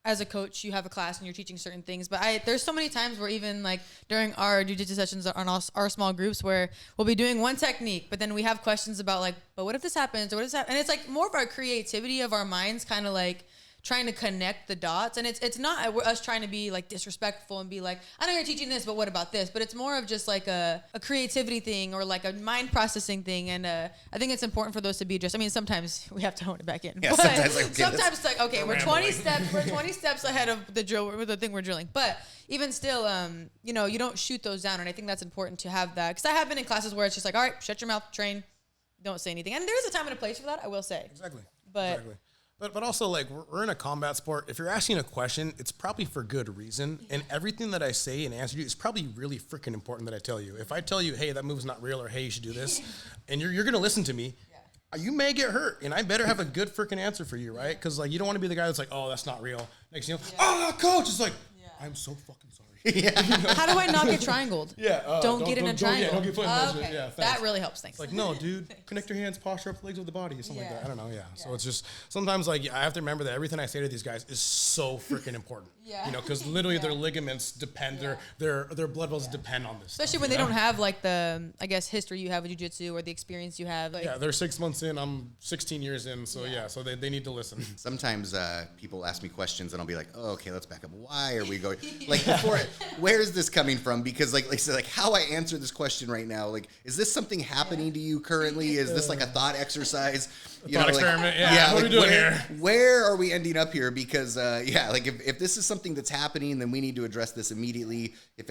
as a coach, you have a class and you're teaching certain things, but there's so many times where even, like, during our jiu-jitsu sessions on our small groups where we'll be doing one technique, but then we have questions about, like, but what if this happens, or what if that? And it's, like, more of our creativity of our minds kind of, like, trying to connect the dots. And it's not us trying to be like disrespectful and be like, I know you're teaching this, but what about this? But it's more of just like a creativity thing or like a mind processing thing. And I think it's important for those to be addressed. I mean, sometimes we have to hone it back in. Yeah, sometimes it's like, okay, we're 20 steps ahead of the drill, with the thing we're drilling. But even still, you don't shoot those down. And I think that's important to have that. Because I have been in classes where it's just like, all right, shut your mouth, train, don't say anything. And there's a time and a place for that, I will say. Exactly. But exactly. But also, like, we're in a combat sport. If you're asking a question, it's probably for good reason. And everything that I say and answer you is probably really freaking important that I tell you. If I tell you, hey, that move's not real, or hey, you should do this, and you're going to listen to me, you may get hurt. And I better have a good freaking answer for you, right? Because, like, you don't want to be the guy that's like, oh, that's not real. Next thing you know, oh, coach, it's like, I'm so fucking sorry. How do I not get triangled? Don't get in a triangle. Don't get put in okay. That really helps. Thanks. Like, no, dude, connect your hands, posture up, legs with the body, something like that. I don't know. So it's just sometimes like I have to remember that everything I say to these guys is so freaking important. Because literally their ligaments depend, their blood vessels depend on this. Especially when they don't have like the history you have with jiu-jitsu or the experience you have. Like, they're 6 months in. I'm 16 years in. So so they need to listen. Sometimes people ask me questions and I'll be like, oh, okay, let's back up. Why are we going like before? Where is this coming from? Because like how I answer this question right now, like, is this something happening to you currently? Is this like a thought exercise? Thought experiment. What are we doing here? Where are we ending up here? Because like if this is something that's happening, then we need to address this immediately. If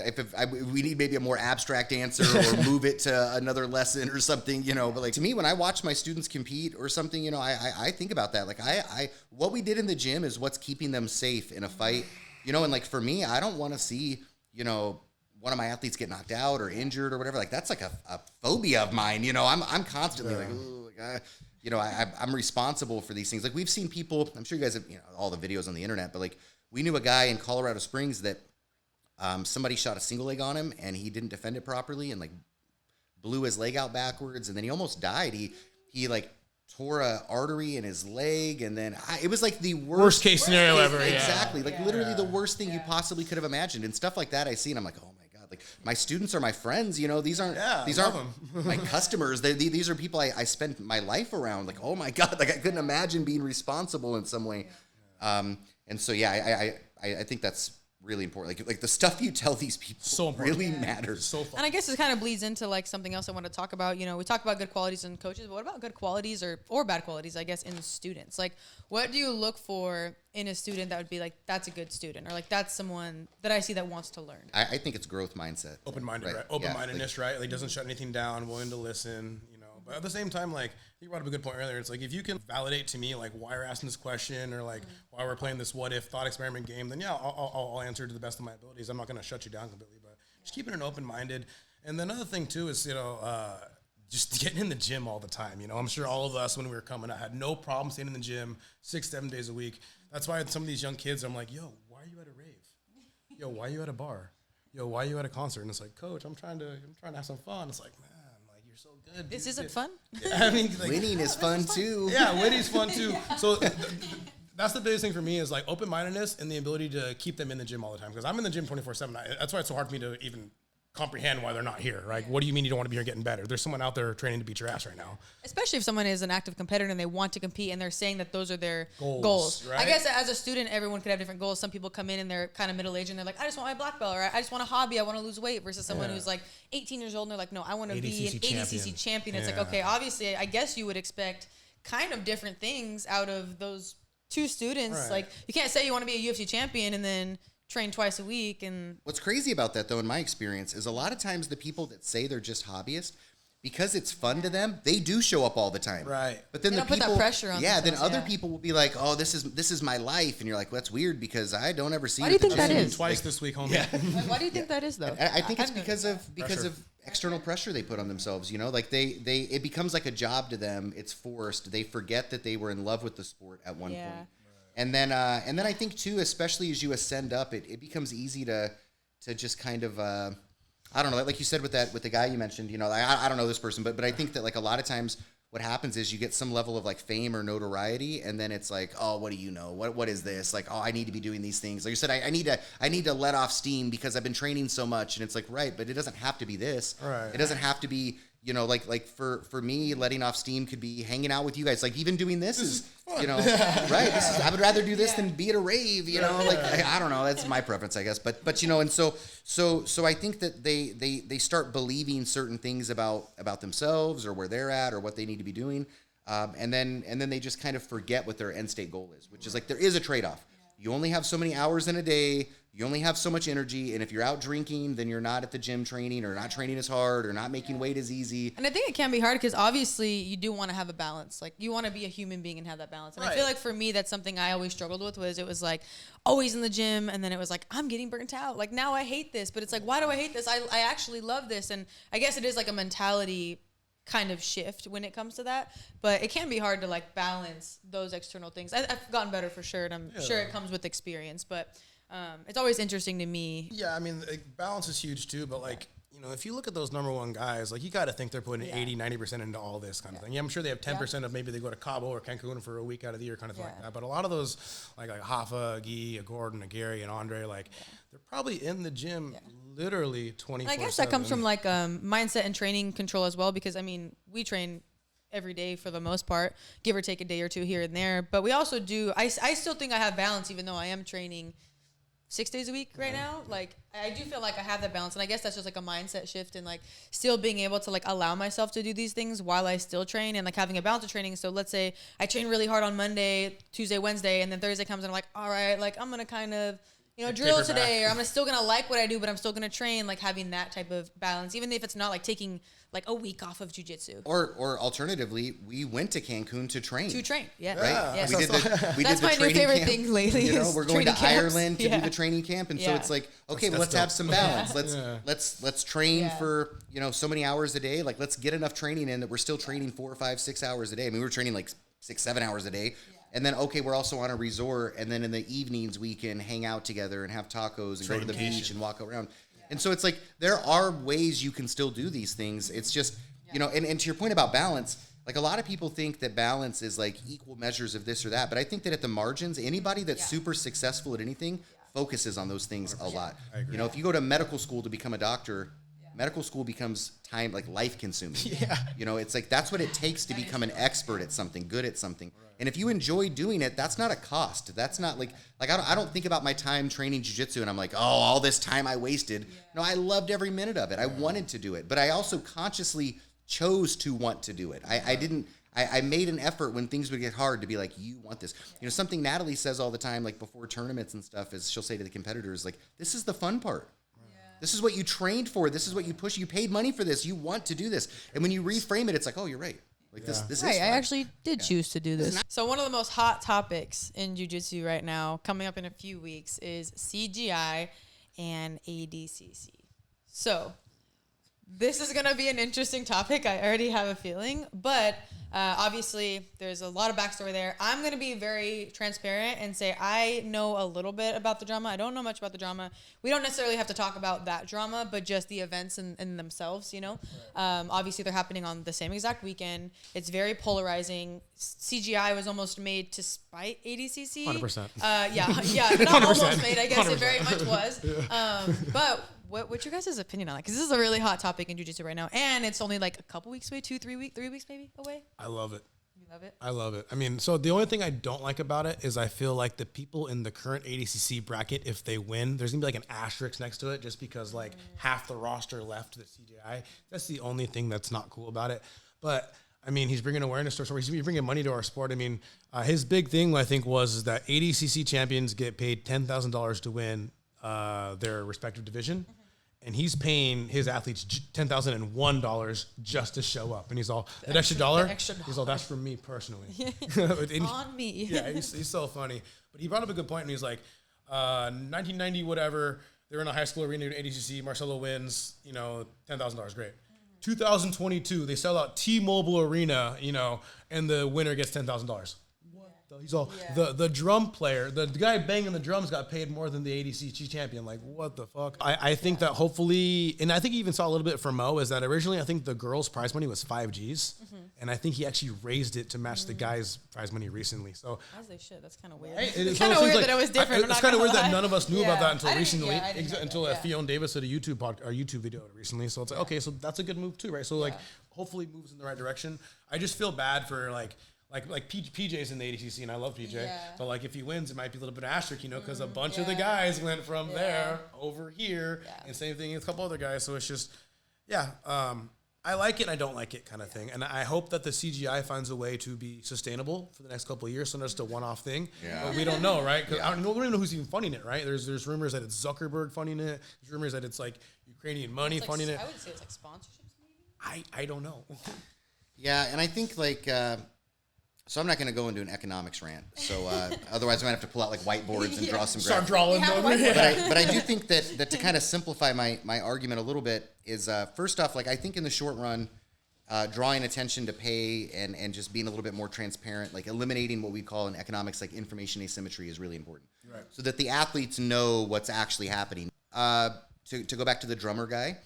we need maybe a more abstract answer or move it to another lesson or something, But like to me, when I watch my students compete or something, I think about that. Like I what we did in the gym is what's keeping them safe in a fight. And like for me, I don't want to see, one of my athletes get knocked out or injured or whatever. Like that's like a phobia of mine. I'm constantly like, ooh, I'm responsible for these things. Like we've seen people, I'm sure you guys have, all the videos on the internet, but like we knew a guy in Colorado Springs that somebody shot a single leg on him and he didn't defend it properly and like blew his leg out backwards and then he almost died. He like tore a artery in his leg, and then it was like the worst case scenario ever. Exactly, like literally the worst thing you possibly could have imagined, and stuff like that I see, and I'm like, oh my god, like my students are my friends. These aren't my customers. These are people I spend my life around. Like, oh my god, like I couldn't imagine being responsible in some way. And so I think that's really important. Like the stuff you tell these people really matters. So fun. And I guess it kind of bleeds into like something else I want to talk about. We talk about good qualities in coaches, but what about good qualities or bad qualities, I guess, in students? Like, what do you look for in a student that would be like, that's a good student, or like that's someone that I see that wants to learn? I think it's growth mindset. Open-minded, right? Open-mindedness, right? Like doesn't shut anything down, willing to listen, But at the same time, like, you brought up a good point earlier. It's like, if you can validate to me, like, why you're asking this question or, like, why we're playing this what-if thought experiment game, then, I'll answer to the best of my abilities. I'm not going to shut you down completely, but just keeping it open-minded. And the other thing, too, is, just getting in the gym all the time. You know, I'm sure all of us when we were coming out had no problem staying in the gym 6-7 days a week. That's why some of these young kids, I'm like, yo, why are you at a rave? Yo, why are you at a bar? Yo, why are you at a concert? And it's like, coach, I'm trying to have some fun. It's like, man, like you're so good. This isn't fun. Yeah, I mean, like, Winning is fun too. Yeah, winning's fun too. So that's the biggest thing for me is like open-mindedness and the ability to keep them in the gym all the time. Because I'm in the gym 24/7. That's why it's so hard for me to even comprehend why they're not here. Like, what do you mean you don't want to be here getting better? There's someone out there training to beat your ass right now. Especially if someone is an active competitor and they want to compete and they're saying that those are their goals. Right? I guess as a student, everyone could have different goals. Some people come in and they're kind of middle-aged and they're like, I just want my black belt, or I just want a hobby, I want to lose weight, versus someone who's like 18 years old and they're like, no, I want to be an ADCC champion. It's like, okay, obviously, I guess you would expect kind of different things out of those two students. Right. Like, you can't say you want to be a UFC champion and then train twice a week. And what's crazy about that, though, in my experience, is a lot of times the people that say they're just hobbyists, because it's fun to them, they do show up all the time. Right. But then They the don't put people, that pressure on then themselves, other people will be like, "Oh, this is my life," and you're like, well, "That's weird because I don't ever see." Why do you think that is? Twice this week, homie. Yeah. like, why do you think that is, though? I think it's I've because noticed of external pressure they put on themselves. You know, like they it becomes like a job to them. It's forced. They forget that they were in love with the sport at one point. And then I think too, especially as you ascend up, it becomes easy to just kind of I don't know, like you said with the guy you mentioned, you know, I don't know this person, but I think that like a lot of times what happens is you get some level of like fame or notoriety, and then it's like, oh, what do you know? What is this? Like, oh, I need to be doing these things. Like you said, I need to let off steam because I've been training so much, and it's like, right, but it doesn't have to be this. Right. It doesn't have to be. You know, like for me, letting off steam could be hanging out with you guys. Like even doing this is you know, right? I would rather do this than be at a rave. You know, like I don't know. That's my preference, I guess. But you know, and so I think that they start believing certain things about themselves or where they're at or what they need to be doing, and then they just kind of forget what their end state goal is, which is like there is a trade off. You only have so many hours in a day. You only have so much energy, and if you're out drinking, then you're not at the gym training or not training as hard or not making weight as easy. And I think it can be hard because obviously you do want to have a balance. Like you want to be a human being and have that balance. And I feel like for me, that's something I always struggled with. It was like always in the gym, and then it was like I'm getting burnt out. Like now I hate this, but it's like why do I hate this? I actually love this, and I guess it is like a mentality kind of shift when it comes to that. But it can be hard to like balance those external things. I've gotten better for sure, and I'm sure it comes with experience, but. It's always interesting to me. Yeah, I mean, like, balance is huge too, but like, you know, if you look at those number one guys, like you got to think they're putting 80, 90% into all this kind of thing. Yeah, I'm sure they have 10% of maybe they go to Cabo or Cancun for a week out of the year kind of thing like that. But a lot of those, like Hoffa, a Guy, a Gordon, a Gary, and Andre, like they're probably in the gym literally 24/7. I guess that comes from like mindset and training control as well, because I mean, we train every day for the most part, give or take a day or two here and there. But we also do, I still think I have balance, even though I am training 6 days a week right now. Like I do feel like I have that balance, and I guess that's just like a mindset shift and like still being able to like allow myself to do these things while I still train, and like having a balance of training. So let's say I train really hard on Monday, Tuesday, Wednesday, and then Thursday comes and I'm like, all right, like I'm gonna kind of drill today, or I'm still gonna like what I do, but I'm still gonna train. Like having that type of balance, even if it's not like taking like a week off of jiu-jitsu. Or alternatively, we went to Cancun to train. Yeah. Right? Yeah. We That's did my the new favorite camp. thing lately. You know, we're going to Ireland to do the Yeah. training camp, and so it's like, okay, well, let's have some balance. Let's train for so many hours a day. Like let's get enough training in that we're still training 4 or 5, 6 hours a day. I mean, we were training like 6, 7 hours a day. And then, okay, we're also on a resort, and then in the evenings we can hang out together and have tacos and go to the beach and walk around. And so it's like there are ways you can still do these things. It's just, and to your point about balance, like a lot of people think that balance is like equal measures of this or that. But I think that at the margins, anybody that's super successful at anything focuses on those things a lot. You know, if you go to medical school to become a doctor, medical school becomes time, like life consuming. You know, it's like, that's what it takes to become an expert at something, good at something. And if you enjoy doing it, that's not a cost. That's not like I don't think about my time training jiu-jitsu and I'm like, oh, all this time I wasted. No, I loved every minute of it. I wanted to do it, but I also consciously chose to want to do it. I made an effort when things would get hard to be like, you want this. You know, something Natalie says all the time, like before tournaments and stuff, is she'll say to the competitors, like, this is the fun part. This is what you trained for. This is what you push. You paid money for this. You want to do this. And when you reframe it, it's like, oh, you're right. Like this is right. fun. I actually did choose to do this. So one of the most hot topics in jiu-jitsu right now, coming up in a few weeks, is CGI and ADCC. So This is going to be an interesting topic. I already have a feeling, but obviously there's a lot of backstory there. I'm going to be very transparent and say I know a little bit about the drama. I don't know much about the drama. We don't necessarily have to talk about that drama, but just the events in themselves, you know. Right. Obviously they're happening on the same exact weekend. It's very polarizing. CGI was almost made to spite ADCC. 100%. Yeah, not 100%. almost made. I guess 100%. it very much was. But what's your guys' opinion on it? Because this is a really hot topic in jiu-jitsu right now, and it's only like a couple weeks away, 3 weeks maybe away. I love it. You love it? I love it. I mean, so the only thing I don't like about it is I feel like the people in the current ADCC bracket, if they win, there's gonna be like an asterisk next to it just because like half the roster left the CGI. That's the only thing that's not cool about it. But I mean, he's bringing awareness to our sport. He's bringing money to our sport. I mean, his big thing I think was that ADCC champions get paid $10,000 to win their respective division. And he's paying his athletes $10,001 just to show up. And he's all, that extra dollar, he's all, that's for me personally. On me. Yeah, he's so funny. But he brought up a good point, and he's like, 1990, whatever, they're in a high school arena in ADCC, Marcelo wins, you know, $10,000, great. 2022, they sell out T-Mobile Arena, you know, and the winner gets $10,000. He's all the drum player, the guy banging the drums got paid more than the ADCC champion. Like, what the fuck? I think that hopefully, and I think you even saw a little bit from Mo, is that originally I think the girls' prize money was 5 Gs, and I think he actually raised it to match the guys' prize money recently. So as they should. That's kind of weird. Right? It's kind of weird that it was different. It's kind of weird that none of us knew about that until I recently, didn't until Fiona Davis did a YouTube video recently. So it's like, okay, so that's a good move too, right? So like, hopefully moves in the right direction. I just feel bad for like PJ's in the ADCC, and I love PJ. Yeah. But like if he wins, it might be a little bit asterisk, you know, because a bunch of the guys went from there over here, and same thing with a couple other guys. So it's just, I like it and I don't like it kind of thing. And I hope that the CGI finds a way to be sustainable for the next couple of years, so not just a one-off thing. Yeah. But we don't know, right? Because we don't even know who's even funding it, right? There's rumors that it's Zuckerberg funding it. There's rumors that it's like Ukrainian money funding it. I would say it's like sponsorships, maybe. I don't know. Yeah, and I think like. So I'm not going to go into an economics rant. So otherwise, I might have to pull out like whiteboards and draw some graphs. Start drawing them. But I do think that to kind of simplify my argument a little bit is first off, like I think in the short run, drawing attention to pay and just being a little bit more transparent, like eliminating what we call in economics like information asymmetry is really important. Right. So that the athletes know what's actually happening. To go back to the drummer guy.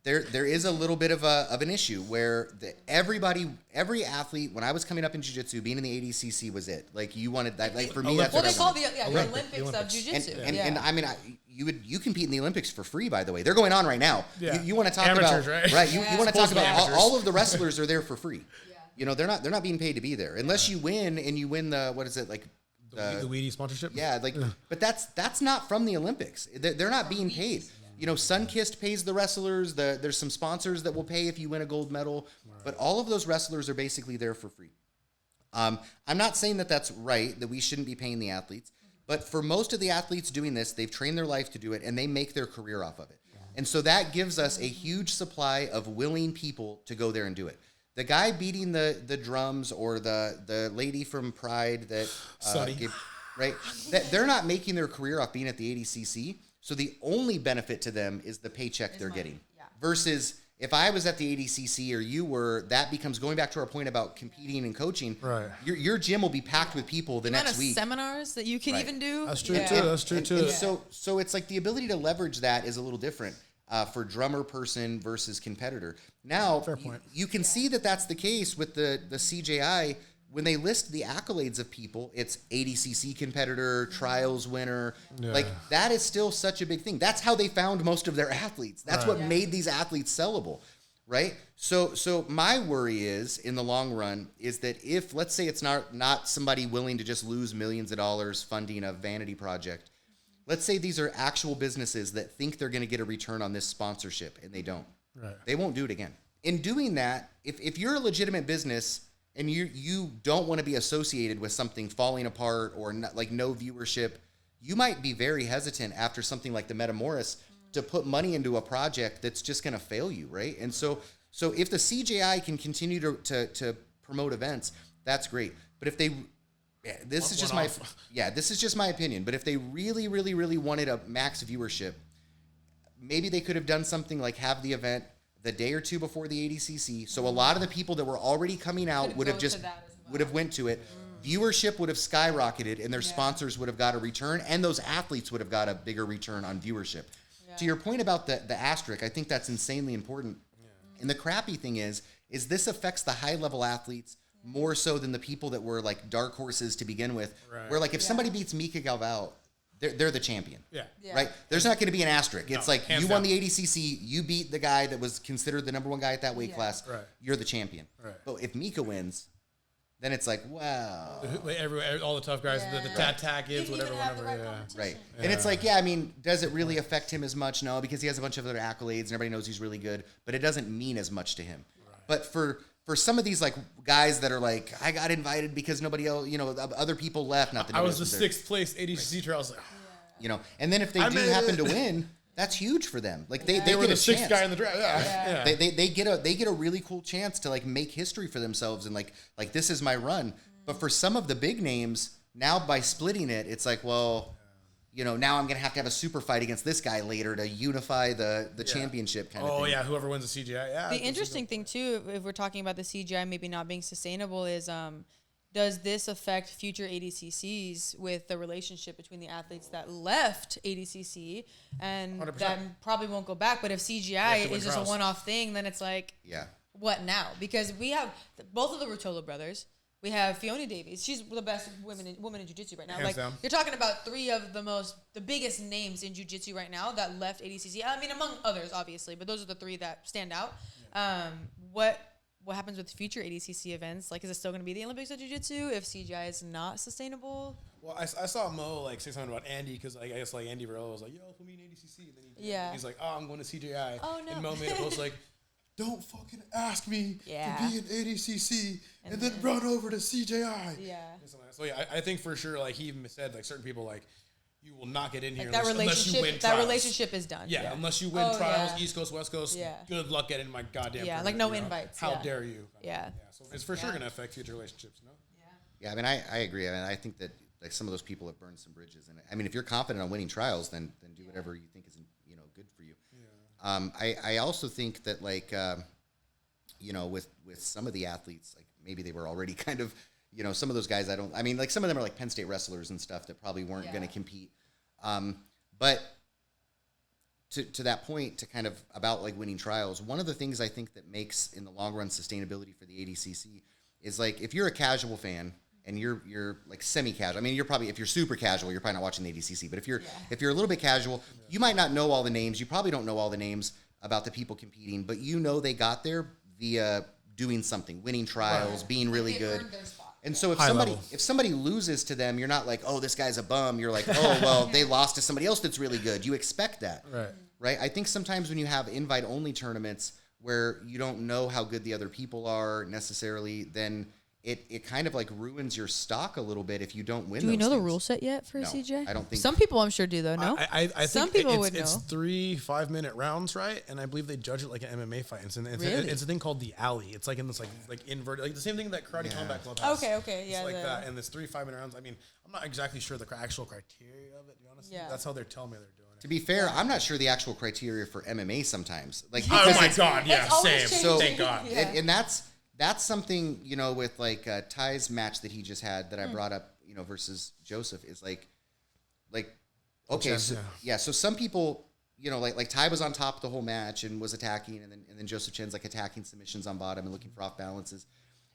There is a little bit of an issue where every athlete, when I was coming up in jiu-jitsu, being in the ADCC was it. Like you wanted that, like for me, that's what I wanted. Well, they call the Olympics of jiu-jitsu. And I mean, you compete in the Olympics for free, by the way. They're going on right now. Yeah. You want to talk amateurs, about right? You want to talk about all of the wrestlers are there for free. Yeah. You know, they're not being paid to be there unless you win and you win the what is it like. The Wheaties sponsorship? Yeah, like, but that's not from the Olympics. They're not being paid. You know, Sunkist pays the wrestlers. There's some sponsors that will pay if you win a gold medal. Right. But all of those wrestlers are basically there for free. I'm not saying that that's right, that we shouldn't be paying the athletes. But for most of the athletes doing this, they've trained their life to do it, and they make their career off of it. Yeah. And so that gives us a huge supply of willing people to go there and do it. The guy beating the drums or the lady from Pride that right, they're not making their career off being at the ADCC. So the only benefit to them is the paycheck they're getting. Yeah. Versus if I was at the ADCC or you were, that becomes going back to our point about competing and coaching. Right. Your gym will be packed with people the next week. Seminars that you can even do. That's true too. That's true too. So it's like the ability to leverage that is a little different for drummer person versus competitor. Now fair point. You can see that that's the case with the CJI. When they list the accolades of people, it's ADCC competitor, trials winner. Yeah. Like, that is still such a big thing. That's how they found most of their athletes. That's what made these athletes sellable, right? So my worry is, in the long run, is that if, let's say it's not somebody willing to just lose millions of dollars funding a vanity project, let's say these are actual businesses that think they're going to get a return on this sponsorship, and they don't. Right. They won't do it again. In doing that, if you're a legitimate business and you don't want to be associated with something falling apart or not, like no viewership, you might be very hesitant after something like the Metamoris to put money into a project that's just going to fail you, right? And so if the CJI can continue to promote events, that's great. But if they, this is just my opinion. But if they really, really, really wanted a max viewership, maybe they could have done something like have the event the day or two before the ADCC. So a lot of the people that were already coming out would have went to it. Viewership would have skyrocketed, and their sponsors would have got a return, and those athletes would have got a bigger return on viewership. Yeah. To your point about the asterisk, I think that's insanely important. Yeah. And the crappy thing is this affects the high-level athletes more so than the people that were like dark horses to begin with. Right. Where like if somebody beats Mika Galvao, they're the champion. Yeah. Right? There's not going to be an asterisk. It's like you won the ADCC, you beat the guy that was considered the number one guy at that weight class. Right. You're the champion. Right. But if Mika wins, then it's like, wow. All the tough guys, the Tackins, whatever. Right. Yeah. And it's like, I mean, does it really affect him as much? No, because he has a bunch of other accolades and everybody knows he's really good, but it doesn't mean as much to him. Right. But for some of these like guys that are like, I got invited because nobody else, other people left. Not that I was the 6th place ADCC trials. And then if they do happen to win, that's huge for them. Like they were get the 6th guy in the draft. Yeah. They get a really cool chance to like make history for themselves and like this is my run. But for some of the big names, now by splitting it, it's like, well, now I'm gonna have to have a super fight against this guy later to unify the championship kind of thing. Oh yeah, whoever wins the CGI. Yeah. The interesting thing too, if we're talking about the CGI maybe not being sustainable, is does this affect future ADCCs with the relationship between the athletes that left ADCC and 100%. That probably won't go back? But if CGI is just a one-off thing, then it's like, what now? Because we have both of the Ruotolo brothers. We have Fiona Davies. She's the best woman in jiu-jitsu right now. Hands down. You're talking about 3 of the biggest names in jiu-jitsu right now that left ADCC. I mean, among others, obviously, but those are the 3 that stand out. What happens with future ADCC events? Like, is it still going to be the Olympics of Jiu-Jitsu if CGI is not sustainable? Well, I saw Mo like say something about Andy because I guess like Andy Varela was like, "Yo, put me in ADCC," and then he's like, "Oh, I'm going to CGI." Oh no! And Mo made a post like, "Don't fucking ask me to be in ADCC and then run over to CJI." Yeah. So I think for sure like he even said like certain people like, you will not get in here like unless you win trials. That relationship is done. Yeah, unless you win trials, East Coast, West Coast, good luck getting in my goddamn tournament, like no invites. How dare you? Yeah. So it's for sure going to affect future relationships, no? Yeah, I mean, I agree. I mean, I think that like some of those people have burned some bridges. And I mean, if you're confident on winning trials, then do whatever you think is, good for you. Yeah. I also think that like, with some of the athletes, like maybe they were already kind of, some of those guys like some of them are like Penn State wrestlers and stuff that probably weren't going to compete. But to that point, to kind of about like winning trials, one of the things I think that makes in the long run sustainability for the ADCC is like if you're a casual fan and you're like semi-casual. I mean, you're probably if you're super casual, you're probably not watching the ADCC. But if you're a little bit casual, you might not know all the names. You probably don't know all the names about the people competing, but they got there via doing something, winning trials, being really good. And so if somebody loses to them, you're not like, oh, this guy's a bum. You're like, oh, well, they lost to somebody else that's really good. You expect that. Right? I think sometimes when you have invite-only tournaments where you don't know how good the other people are necessarily, then it kind of like ruins your stock a little bit if you don't win. Do we know the rule set yet for CJ? I don't think some people I'm sure do though. No, I think some people would know. It's 3 5-minute rounds, right? And I believe they judge it like an MMA fight. It's a thing called the alley. It's like in this like inverted, like the same thing that Karate Combat Club has. Okay, yeah, it's like that. And this 3 5-minute rounds. I mean, I'm not exactly sure the actual criteria of it. To be honest, that's how they're telling me they're doing it. To be fair, I'm not sure the actual criteria for MMA sometimes. Like, oh my god, yeah, same. So thank God. And that's something, with like Ty's match that he just had that I brought up, versus Joseph is like, okay, so some people, like Ty was on top the whole match and was attacking, and then Joseph Chen's like attacking submissions on bottom and looking for off balances.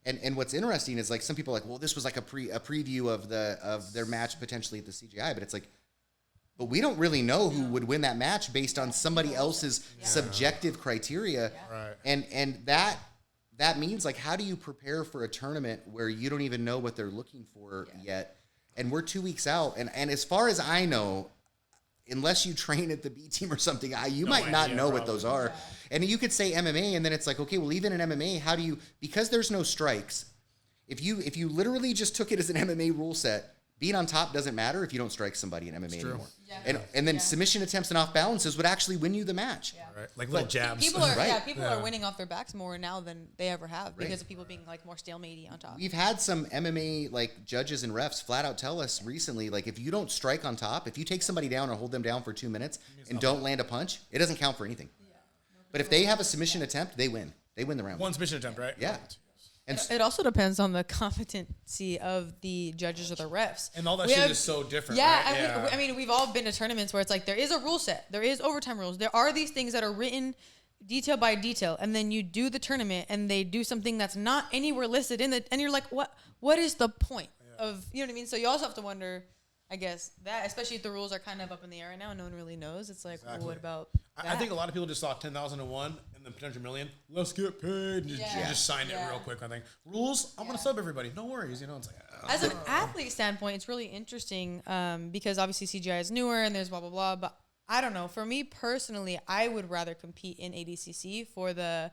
And what's interesting is like some people are like, well, this was like a preview of their match potentially at the CGI, but it's like, but we don't really know who would win that match based on somebody else's subjective criteria, and that means, like, how do you prepare for a tournament where you don't even know what they're looking for yet? And we're 2 weeks out. And as far as I know, unless you train at the B team or something, you might not know what those are. And you could say MMA, and then it's like, okay, well, even in MMA, how do you – because there's no strikes, if you literally just took it as an MMA rule set, being on top doesn't matter if you don't strike somebody in MMA anymore. Yeah. And then submission attempts and off balances would actually win you the match. Yeah. Right. Like little jabs. People are winning off their backs more now than they ever have because of people being like more stalematey on top. We've had some MMA like judges and refs flat out tell us recently, like if you don't strike on top, if you take somebody down or hold them down for 2 minutes and don't land a punch, it doesn't count for anything. But if they have a submission attempt, they win. They win the round. One submission attempt, right? Yeah. And It also depends on the competency of the judges or the refs. And all that shit is so different. Yeah, right? I mean, we've all been to tournaments where it's like there is a rule set, there is overtime rules, there are these things that are written detail by detail, and then you do the tournament and they do something that's not anywhere listed in the, and you're like, what is the point of, you know what I mean? So you also have to wonder, I guess, that, especially if the rules are kind of up in the air right now and no one really knows. It's like, well, what about that? I think a lot of people just saw 10,001 and then potential million. Let's get paid. And just signed it real quick. I think rules. I'm gonna sub everybody. No worries. You know, it's like as an athlete standpoint, it's really interesting because obviously CGI is newer and there's blah blah blah. But I don't know. For me personally, I would rather compete in ADCC for the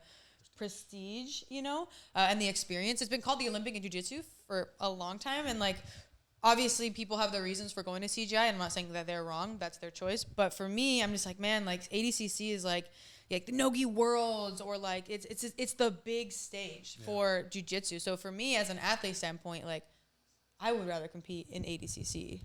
prestige, you know, and the experience. It's been called the Olympic in Jiu Jitsu for a long time, and like. Obviously, people have their reasons for going to CGI, and I'm not saying that they're wrong. That's their choice. But for me, I'm just like, man, like ADCC is like the Nogi Worlds, or like it's the big stage for jiu-jitsu. So for me, as an athlete standpoint, like I would rather compete in ADCC.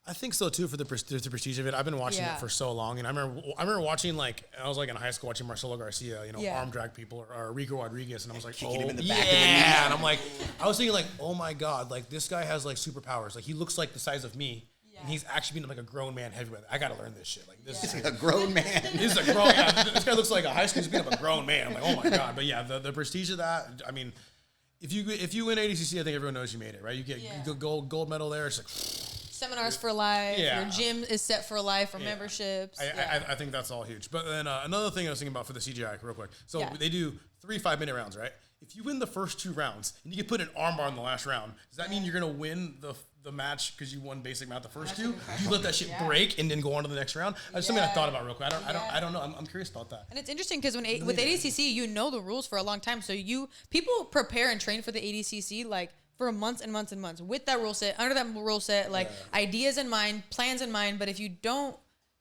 I think so too for the prestige of it. I've been watching it for so long, and I remember watching, like, I was like in high school watching Marcelo Garcia, you know, arm drag people, or Rico Rodriguez, and I was like, kicking him in the back of the knee. And I'm like, I was thinking like, oh my god, like this guy has like superpowers. Like he looks like the size of me, and he's actually being like a grown man heavyweight. I gotta learn this shit. Like this is a grown man. He's a grown. Yeah, this guy looks like a high school. He's being up a grown man. I'm like, oh my god. But yeah, the prestige of that. I mean, if you win ADCC, I think everyone knows you made it, right? You get gold medal there. It's like. Seminars for life. Yeah. Your gym is set for life for memberships. I think that's all huge. But then another thing I was thinking about for the CGI, real quick. So they do 3 5-minute rounds, right? If you win the first 2 rounds and you get put an armbar in the last round, does that mean you're gonna win the match because you won basic amount the first 2? Do you let that shit break and then go on to the next round? That's something I thought about real quick. I don't know. I'm curious about that. And it's interesting because with ADCC, you know the rules for a long time. So people prepare and train for the ADCC like for months and months and months with that rule set, under that rule set, like ideas in mind, plans in mind. But if you don't,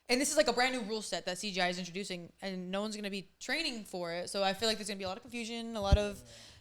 and this is like a brand new rule set that CGI is introducing, and no one's going to be training for it. So I feel like there's going to be a lot of confusion, a lot of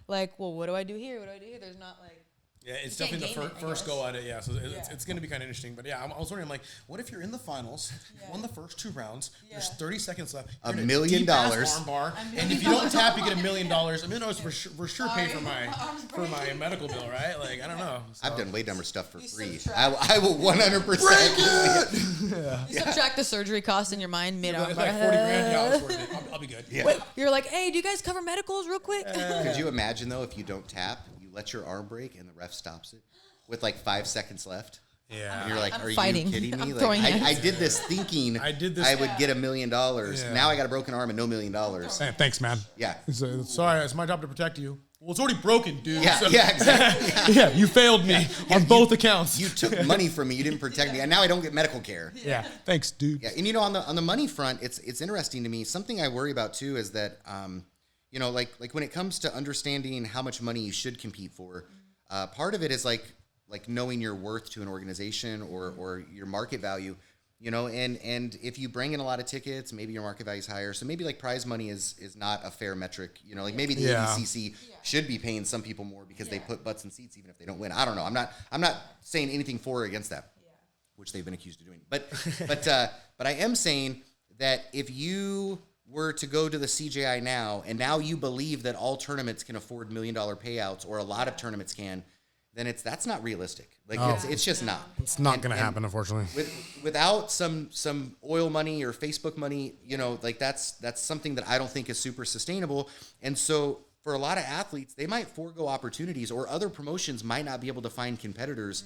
like, well, what do I do here? What do I do here? There's not like. Yeah, it's definitely the first go at it. Yeah, so it's going to be kind of interesting. But yeah, I was wondering, like, what if you're in the finals, you won the first 2 rounds, there's 30 seconds left, $1 million, armbar, and if you don't tap, you get $1 million. $1 million for sure pay for my medical bill, right? Like, I don't know. So. I've done way dumber stuff for free. I will 100%. Break it! You subtract the surgery cost in your mind mid-arm. It's like 40 grand. Yeah, it's worth it. I'll be good. Yeah. Wait, you're like, hey, do you guys cover medicals real quick? Could you imagine though if you don't tap? Let your arm break and the ref stops it with like 5 seconds left. Yeah. And you're like, I'm are fighting. you kidding me? I'm like, throwing hands. I did this thinking I would get $1 million. Yeah. Now I got a broken arm and no $1 million. Thanks, man. Yeah. Sorry, it's my job to protect you. Well, it's already broken, dude. Yeah, so. exactly. Yeah, you failed me on both accounts. You took money from me. You didn't protect me. And now I don't get medical care. Yeah. Thanks, dude. Yeah. And you know, on the money front, it's interesting to me. Something I worry about too is that, you know, like when it comes to understanding how much money you should compete for, part of it is like knowing your worth to an organization or your market value, you know, and if you bring in a lot of tickets, maybe your market value is higher. So maybe like prize money is not a fair metric, you know, like maybe the ADCC should be paying some people more because they put butts in seats even if they don't win. I don't know. I'm not saying anything for or against that, which they've been accused of doing. But I am saying that if you were to go to the CJI now, and now you believe that all tournaments can afford $1 million payouts, or a lot of tournaments can, then that's not realistic. Like it's just not. It's not going to happen, unfortunately. Without some oil money or Facebook money, you know, like that's something that I don't think is super sustainable. And so for a lot of athletes, they might forego opportunities, or other promotions might not be able to find competitors.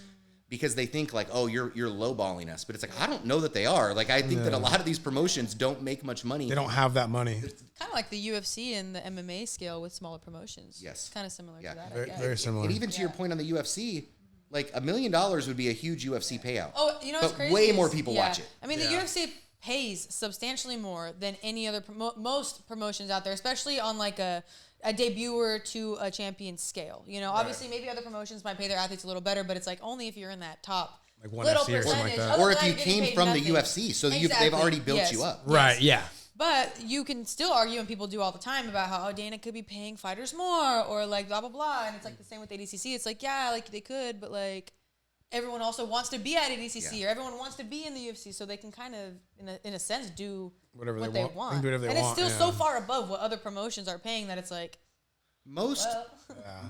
Because they think like, oh, you're lowballing us. But it's like, I don't know that they are. Like, I think that a lot of these promotions don't make much money. They don't have that money. Kind of like the UFC and the MMA scale with smaller promotions. Yes. Kind of similar to that, Very, I guess. very similar. And even to your point on the UFC, like $1 million would be a huge UFC payout. Oh, you know what's but crazy? way more people watch it. I mean, the UFC pays substantially more than any other most promotions out there, especially on like a debuter to a champion scale. You know, obviously maybe other promotions might pay their athletes a little better, but it's like only if you're in that top like one little FC or something like percentage. that. Or if Other you than that, you're came getting from paid the nothing. UFC, so Exactly. they've already built Yes. you up. Right, yeah. But you can still argue, and people do all the time, about how Dana could be paying fighters more, or like blah blah blah. And it's like the same with ADCC. It's like, yeah, like they could, but like everyone also wants to be at ADCC Yeah. or everyone wants to be in the UFC, so they can kind of, in a sense, do Whatever what they they want. want. They can do whatever they and want, it's still yeah. so far above what other promotions are paying that it's like, Most well,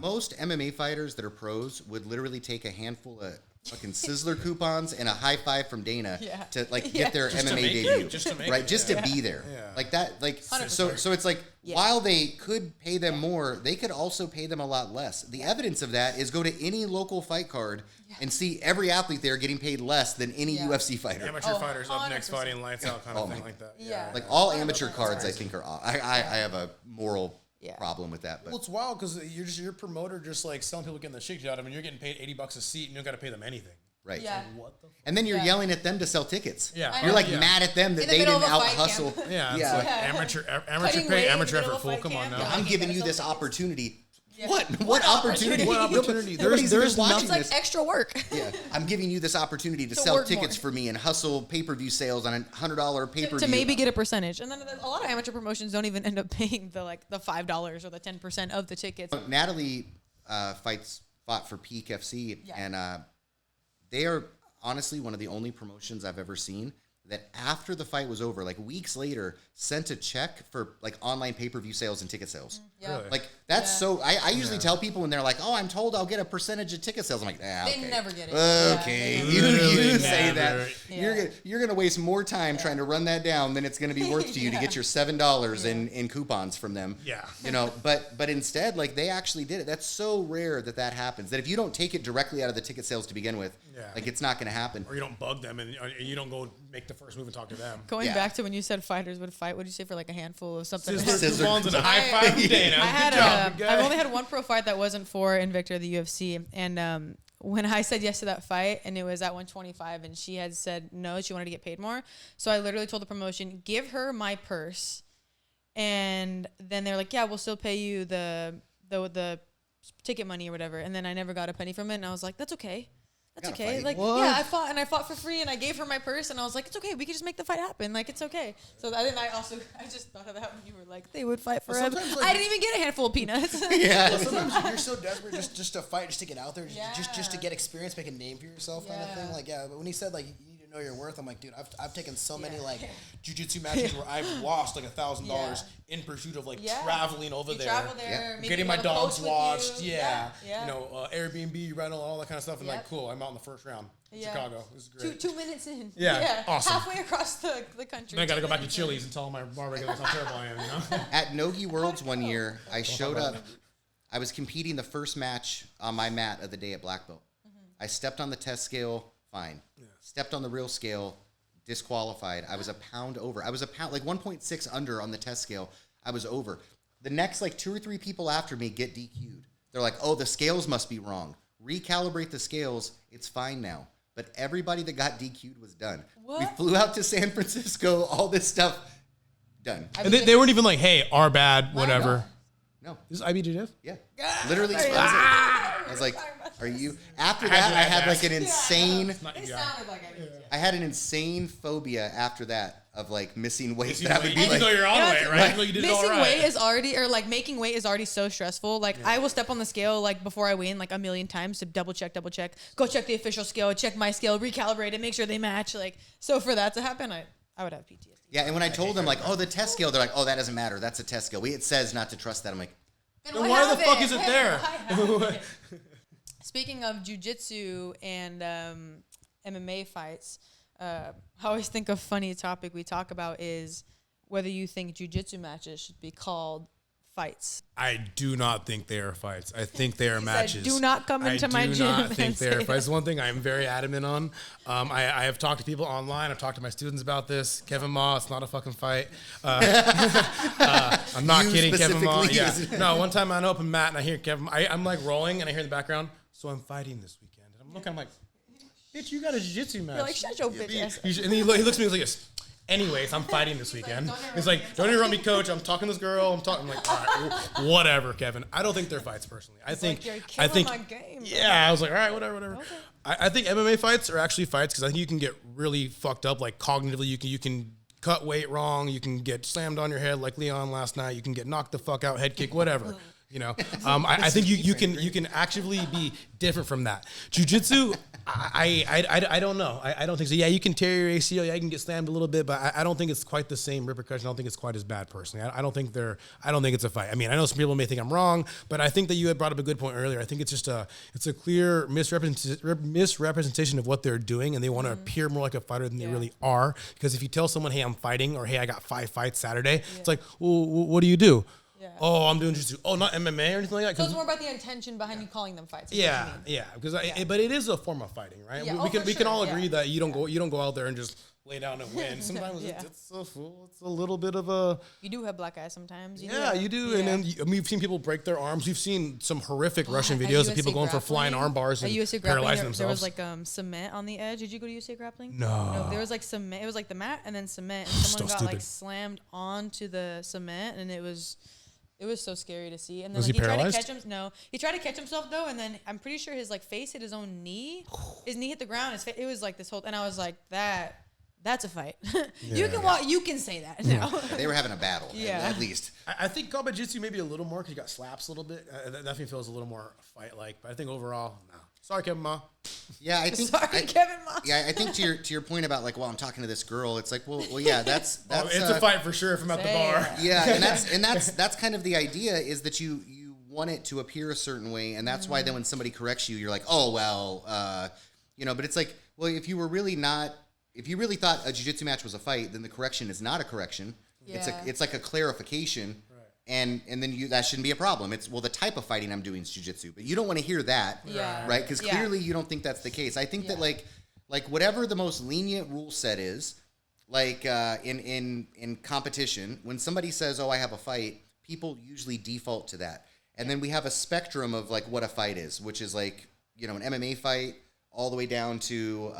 most MMA fighters that are pros would literally take a handful of fucking Sizzler coupons and a high five from Dana Yeah. to like Yeah. get their Just to MMA make it, debut, just to make right? it, Just yeah. to be there, Yeah. like that. Like 100%. so it's like Yeah. while they could pay them more, they could also pay them a lot less. The evidence of that is go to any local fight card and see every athlete there getting paid less than any Yeah. UFC fighter. Amateur Oh, fighters up next 100%. fighting lights out kind Oh of thing my- like that. Yeah. Like all amateur cards, I think are off. I have a moral Yeah. problem with that, but Well, it's wild because your promoter just like selling people getting the shit out of them, and you're getting paid $80 a seat, and you don't got to pay them anything. right. yeah. What the? And then you're Yeah. yelling at them to sell tickets. Yeah. I You're know. like Yeah. mad at them that In the they middle didn't of a out fight hustle. Yeah, it's Yeah. like Yeah. amateur Cutting pay, weight in amateur the middle effort. of Fool, fight come on camp. now. Yeah. I'm Okay, giving better you sell this tickets. opportunity. Yeah. What opportunity? What opportunity? Nobody's There's watching It's like this. extra work. Yeah, I'm giving you this opportunity to To sell work tickets more. for me and hustle pay-per-view sales on a $100 pay-per-view. to maybe get a percentage, and then a lot of amateur promotions don't even end up paying the $5 or the 10% of the tickets. Natalie fought for Peak FC, Yeah. and they are honestly one of the only promotions I've ever seen that after the fight was over, like weeks later, sent a check for like online pay-per-view sales and ticket sales. Yeah. Really? Like that's Yeah. so. I usually tell people when they're like, "Oh, I'm told I'll get a percentage of ticket sales." I'm like, "Ah, They okay. never get it. Okay, Yeah, they you never Really say never. that. Yeah. You're gonna waste more time trying to run that down than it's gonna be worth to you to Yeah. get your $7 in coupons from them. Yeah. You know, but instead, like they actually did it. That's so rare that happens. That if you don't take it directly out of the ticket sales to begin with, Yeah. like it's not gonna happen. Or you don't bug them, and you don't go make the first move and talk to them. Going Yeah. back to when you said fighters would fight, what did you say for like a handful of something? Scissor Coupons and a high five from Dana. I had Good job, good guy. I've only had one pro fight that wasn't for Invicta of the UFC, and when I said yes to that fight, and it was at 125, and she had said no, she wanted to get paid more, so I literally told the promotion, give her my purse, and then they're like, yeah, we'll still pay you the ticket money or whatever, and then I never got a penny from it, and I was like, that's okay. That's Gotta okay. fight. Like, What? yeah, I fought for free, and I gave her my purse, and I was like, it's okay. We could just make the fight happen. Like, it's okay. So I just thought of that when you were like, they would fight forever. sometimes, like- I didn't even get a handful of peanuts. Yeah. Sometimes you're so desperate just to fight, just to get out there, just to Yeah. get experience, make a name for yourself, kind of Yeah. thing. Like, yeah. But when he said like you need to know your worth, I'm like, dude, I've taken so many Yeah. like jiu-jitsu matches where I've lost like $1,000 in pursuit of like Yeah. traveling over You there. travel there, maybe Getting you my have a dogs coach with watched, you. yeah. Yeah. You know, Airbnb rental, all that kind of stuff, and like, Yep. cool, I'm out in the first round. in Yeah. Chicago. This is great. Two minutes in. Yeah, awesome. Halfway across the country. Then I got to go back to Chili's and tell my bar regulars how terrible I am. You know? At Nogi Worlds one year, I showed up. I was competing the first match on my mat of the day at Black Belt. I stepped on the test scale, fine. Stepped on the real scale, disqualified. I was a pound over. I was a pound, like 1.6 under on the test scale. I was over. The next like 2 or 3 people after me get DQ'd. They're like, oh, the scales must be wrong. Recalibrate the scales. It's fine now. But everybody that got DQ'd was done. What? We flew out to San Francisco, all this stuff, done. And they weren't even like, hey, our bad, whatever. No. This is IBJJF? Yeah. Literally, that was it. I was like, are you? After that, I had like an insane, Not It you guys. sounded like I did. I had an insane phobia after that of like missing weight. Even That I would be though like, you're on Yeah, weight, right? Even though you did it all Missing right. weight is already, or like making weight is already so stressful. Like I will step on the scale like before I weigh like a million times to double check, go check the official scale, check my scale, recalibrate it, make sure they match. Like, so for that to happen, I would have PTSD. yeah. And when I told them like, oh, the test scale, they're like, oh, that doesn't matter. That's a test scale. It says not to trust that. I'm like, Then why the fuck is it there? Speaking of jiu-jitsu and MMA fights, I always think a funny topic we talk about is whether you think jiu-jitsu matches should be called fights. I do not think they are fights. I think they are matches. do not come into my gym I do not and think they are say fights. It's one thing I'm very adamant on. I have talked to people online. I've talked to my students about this. Kevin Ma, it's not a fucking fight. I'm not You kidding, Kevin Ma. specifically. Yeah. No, one time on open mat and I hear Kevin. I'm like rolling and I hear in the background. So I'm fighting this weekend. And I'm looking. I'm like, bitch, you got a jiu-jitsu match. You're like, shut your bitch ass up. And he looks at me and he's like, this. Anyways, I'm fighting this weekend. He's like, don't interrupt me, coach. I'm talking to this girl. I'm like, all right, whatever, Kevin. I don't think they're fights personally. I think, you're I killing think, my game, bro. yeah. I was like, all right, whatever. Okay. I think MMA fights are actually fights because I think you can get really fucked up, like cognitively. You can cut weight wrong. You can get slammed on your head like Leon last night. You can get knocked the fuck out, head kick, whatever. You know, I think you can actively be different from that. Jiu-jitsu, I don't know. I don't think so. Yeah, you can tear your ACL. Yeah, you can get slammed a little bit, but I don't think it's quite the same repercussion. I don't think it's quite as bad personally. I don't think it's a fight. I mean, I know some people may think I'm wrong, but I think that you had brought up a good point earlier. I think it's just a clear misrepresentation of what they're doing, and they want to appear more like a fighter than they really are. Because if you tell someone, hey, I'm fighting, or hey, I got 5 fights Saturday, it's like, well, what do you do? Yeah. Oh, I'm doing jiu-jitsu. Oh, not MMA or anything like that. So it's more about the intention behind you calling them fights. Yeah, because but it is a form of fighting, right? Yeah. We can all agree that you don't go out there and just lay down and win. Sometimes it's a little bit of a. You do have black eyes sometimes. You do. Yeah. And then we've seen people break their arms. We've seen some horrific Russian videos of people going for flying arm bars and paralyzing themselves. There was like cement on the edge. Did you go to USA grappling? No. There was like cement. It was like the mat and then cement, and someone got like slammed onto the cement, and it was so scary to see. And then was he paralyzed? Tried to catch him. No, he tried to catch himself though, and then I'm pretty sure his like face hit his own knee. His knee hit the ground. It was like this whole, and I was like, that's a fight. You can walk. You can say that now. They were having a battle. At least. I think combat jiu-jitsu maybe a little more because you got slaps a little bit. That definitely feels a little more fight-like. But I think overall, no. Sorry, Kevin Ma. Yeah, I think. Kevin Ma. Yeah, I think to your point about like, well, I'm talking to this girl. It's like, well, yeah, that's it's a fight for sure if I'm at the bar. Yeah, and that's kind of the idea is that you want it to appear a certain way, and that's why then when somebody corrects you, you're like, oh well, But it's like, well, if you really thought a jiu-jitsu match was a fight, then the correction is not a correction. Yeah. It's like a clarification. And then that shouldn't be a problem. It's, well, the type of fighting I'm doing is jiu-jitsu, but you don't want to hear that, right? Because clearly you don't think that's the case. I think that like whatever the most lenient rule set is, like in competition, when somebody says, "Oh, I have a fight," people usually default to that, and then we have a spectrum of like what a fight is, which is like an MMA fight all the way down to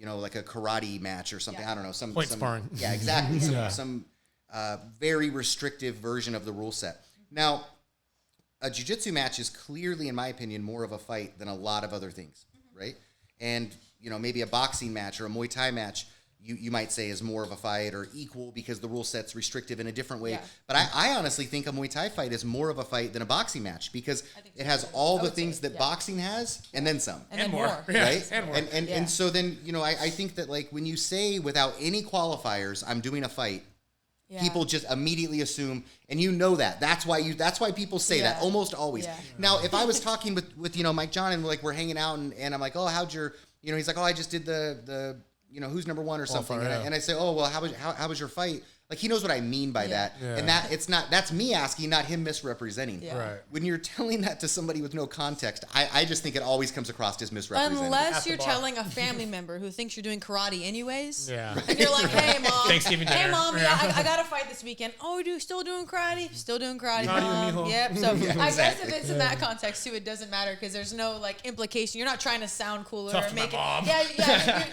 like a karate match or something. I don't know, some sparring. Yeah, exactly. Some very restrictive version of the rule set. Now, a jiu-jitsu match is clearly, in my opinion, more of a fight than a lot of other things, right? And, maybe a boxing match or a Muay Thai match, you might say is more of a fight or equal because the rule set's restrictive in a different way. Yeah. But I honestly think a Muay Thai fight is more of a fight than a boxing match because it has all the things that boxing has and then some. And more. Right? And more. And so then, I think that like when you say without any qualifiers, I'm doing a fight, people just immediately assume, and that's why people say that almost always. Yeah. Now, if I was talking with Mike John and like we're hanging out and I'm like, oh, how'd your, he's like, oh, I just did the who's number one or something, and I say, oh, well, how was your fight? Like he knows what I mean by that, and that's me asking, not him misrepresenting. Yeah. Right. When you're telling that to somebody with no context, I just think it always comes across as misrepresenting. Unless you're telling a family member who thinks you're doing karate anyways, and you're like, hey mom, Thanksgiving dinner. Hey mom, I got a fight this weekend. Oh, you still doing karate? Still doing karate, mom. Yep. So I guess if it's in that context too, it doesn't matter because there's no like implication. You're not trying to sound cooler Tough or make it. Mom. Yeah.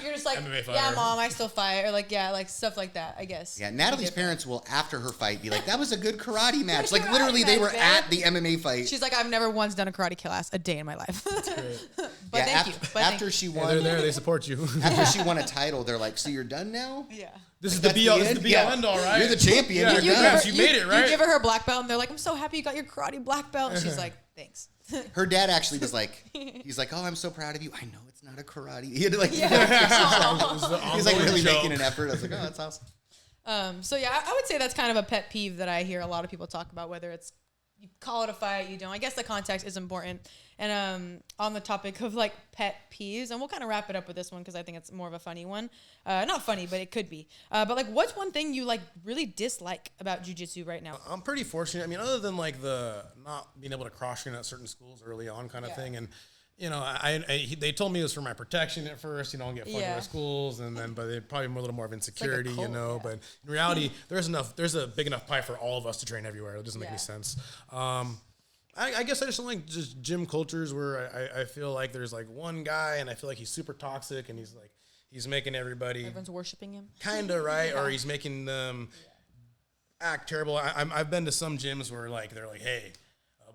You're just like, yeah, mom, I still fight, or like stuff like that. I guess. Yeah, Natalie's parents will, after her fight, be like, that was a good karate match. Like literally, they were at the MMA fight. She's like, I've never once done a karate class a day in my life. But thank you. After she won, they're there. They support you. After she won a title, they're like, so you're done now? Yeah. This is the be all. This is the be all end all, right? You're the champion. Yeah, you're done. You made it, right? You give her black belt, and they're like, I'm so happy you got your karate black belt. And she's like, thanks. Her dad actually was like, he's like, oh, I'm so proud of you. I know it's not a karate. He had to like, he's like really making an effort. I was like, oh, that's awesome. So yeah, I would say that's kind of a pet peeve that I hear a lot of people talk about, whether it's you call it a fight, you don't. I guess the context is important. And on the topic of like pet peeves, and we'll kind of wrap it up with this one because I think it's more of a funny one. Not funny, but it could be. But like, what's one thing you like really dislike about jiu-jitsu right now? I'm pretty fortunate. I mean, other than like the not being able to cross train at certain schools early on kind of thing, and they told me it was for my protection at first, don't get fucked by schools, and then, but they probably a little more of insecurity, like cult, but in reality, there's a big enough pie for all of us to train everywhere. It doesn't make any sense. I guess I just don't like just gym cultures where I feel like there's like one guy and I feel like he's super toxic and he's making everyone's worshiping him. Kind of, right? Or he's making them act terrible. I've been to some gyms where like, they're like, hey,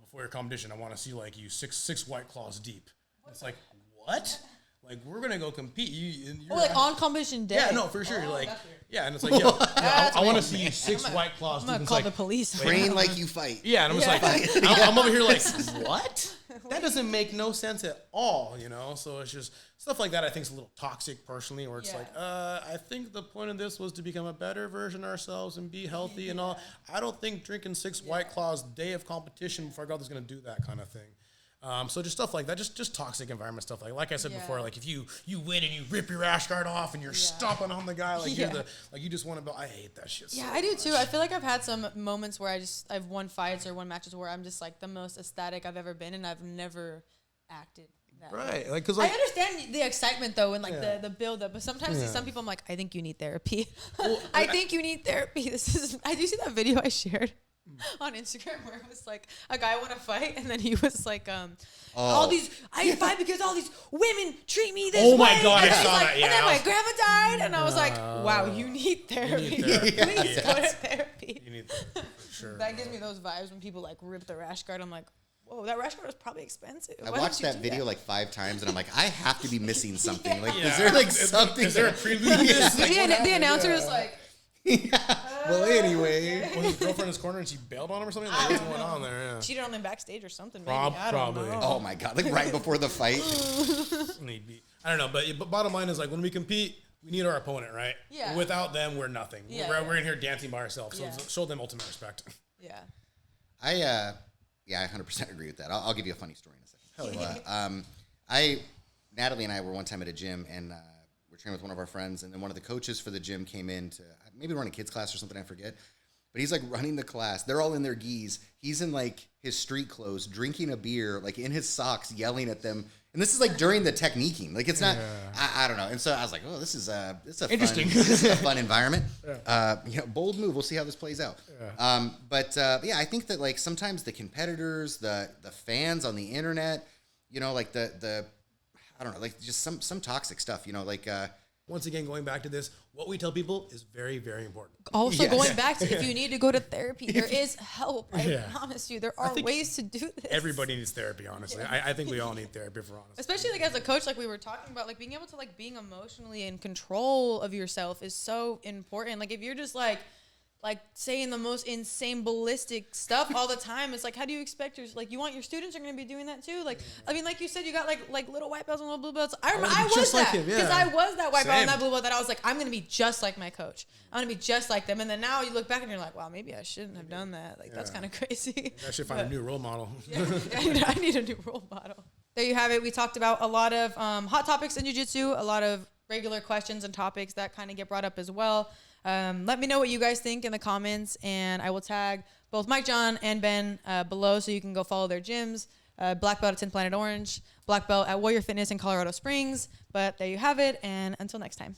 before your competition, I want to see like you six White Claws deep. It's like, what? Like, we're going to go compete. You're like on competition day? Yeah, no, for sure. Like, yeah, and it's like, yo, I want to see you 6 White Claws deep. I'm going to call the police. Train like you fight. Yeah, and I'm just like, I'm over here like, what? that doesn't make no sense at all, you know? So it's just stuff like that I think is a little toxic personally, where it's like, I think the point of this was to become a better version of ourselves and be healthy and all. I don't think drinking 6 White Claws day of competition before I got is going to do that kind of thing. So just stuff like that, just toxic environment stuff. Like I said before, like if you win and you rip your rash guard off and you're stomping on the guy, like you just want to I hate that shit. Yeah, so I do too. I feel like I've had some moments where I've won fights or won matches where I'm just like the most ecstatic I've ever been, and I've never acted that way. Like, cause I understand the excitement though, and like the build up, but sometimes to some people I'm like, I think you need therapy. Well, I think you need therapy. I do see that video I shared on Instagram where it was like a guy won a fight and then he was like I fight because all these women treat me this way. Oh my god, and I saw like, that. Yeah, and then my grandma died and I was like, wow, you need therapy. Please go to therapy. You need therapy for sure. That gives me those vibes when people like rip the rash guard. I'm like, whoa, that rash guard was probably expensive. I watched that video like 5 times and I'm like, I have to be missing something. Like, is there like something? Is there a prelude to this? The announcer is like, well, anyway. Was his girlfriend in his corner and she bailed on him or something? Like, what's going on there? Yeah. cheated on him backstage or something. Maybe. I don't Probably. know. Oh my god! Like right before the fight. I don't know, but bottom line is like when we compete, we need our opponent, right? Yeah. Without them, we're nothing. We're in here dancing by ourselves. So show them ultimate respect. Yeah. I 100% agree with that. I'll give you a funny story in a second. Hell yeah. Natalie and I were one time at a gym and we're training with one of our friends, and then one of the coaches for the gym came in to maybe run a kids class or something, I forget. But he's like running the class. They're all in their gis. He's in like his street clothes, drinking a beer, like in his socks, yelling at them. And this is like during the techniquing. Like it's not, I don't know. And so I was like, oh, this is a Interesting. This is a fun environment. Bold move. We'll see how this plays out. Yeah. I think that like sometimes the competitors, the fans on the internet, you know, like the I don't know, like just some toxic stuff, you know, like once again, going back to this, what we tell people is very, very important. Also, going back to if you need to go to therapy, there is help. I promise you, there are ways to do this. Everybody needs therapy, honestly. I think we all need therapy, if we're honest. Especially like as a coach, like we were talking about, like being able to like being emotionally in control of yourself is so important. Like if you're just like saying the most insane ballistic stuff all the time, it's like, how do you expect you want your students are going to be doing that too? Like, I mean, like you said, you got like little white belts and little blue belts. I was that because I was that white belt and that blue belt that I was like, I'm going to be just like my coach. I'm going to be just like them. And then now you look back and you're like, wow, maybe I shouldn't have done that. Like that's kind of crazy. I should find a new role model. I need a new role model. There you have it. We talked about a lot of hot topics in jiu-jitsu, a lot of regular questions and topics that kind of get brought up as well. Let me know what you guys think in the comments, and I will tag both Mike John and Ben below so you can go follow their gyms. Black belt at 10th Planet Orange, black belt at Warrior Fitness in Colorado Springs. But there you have it, and until next time.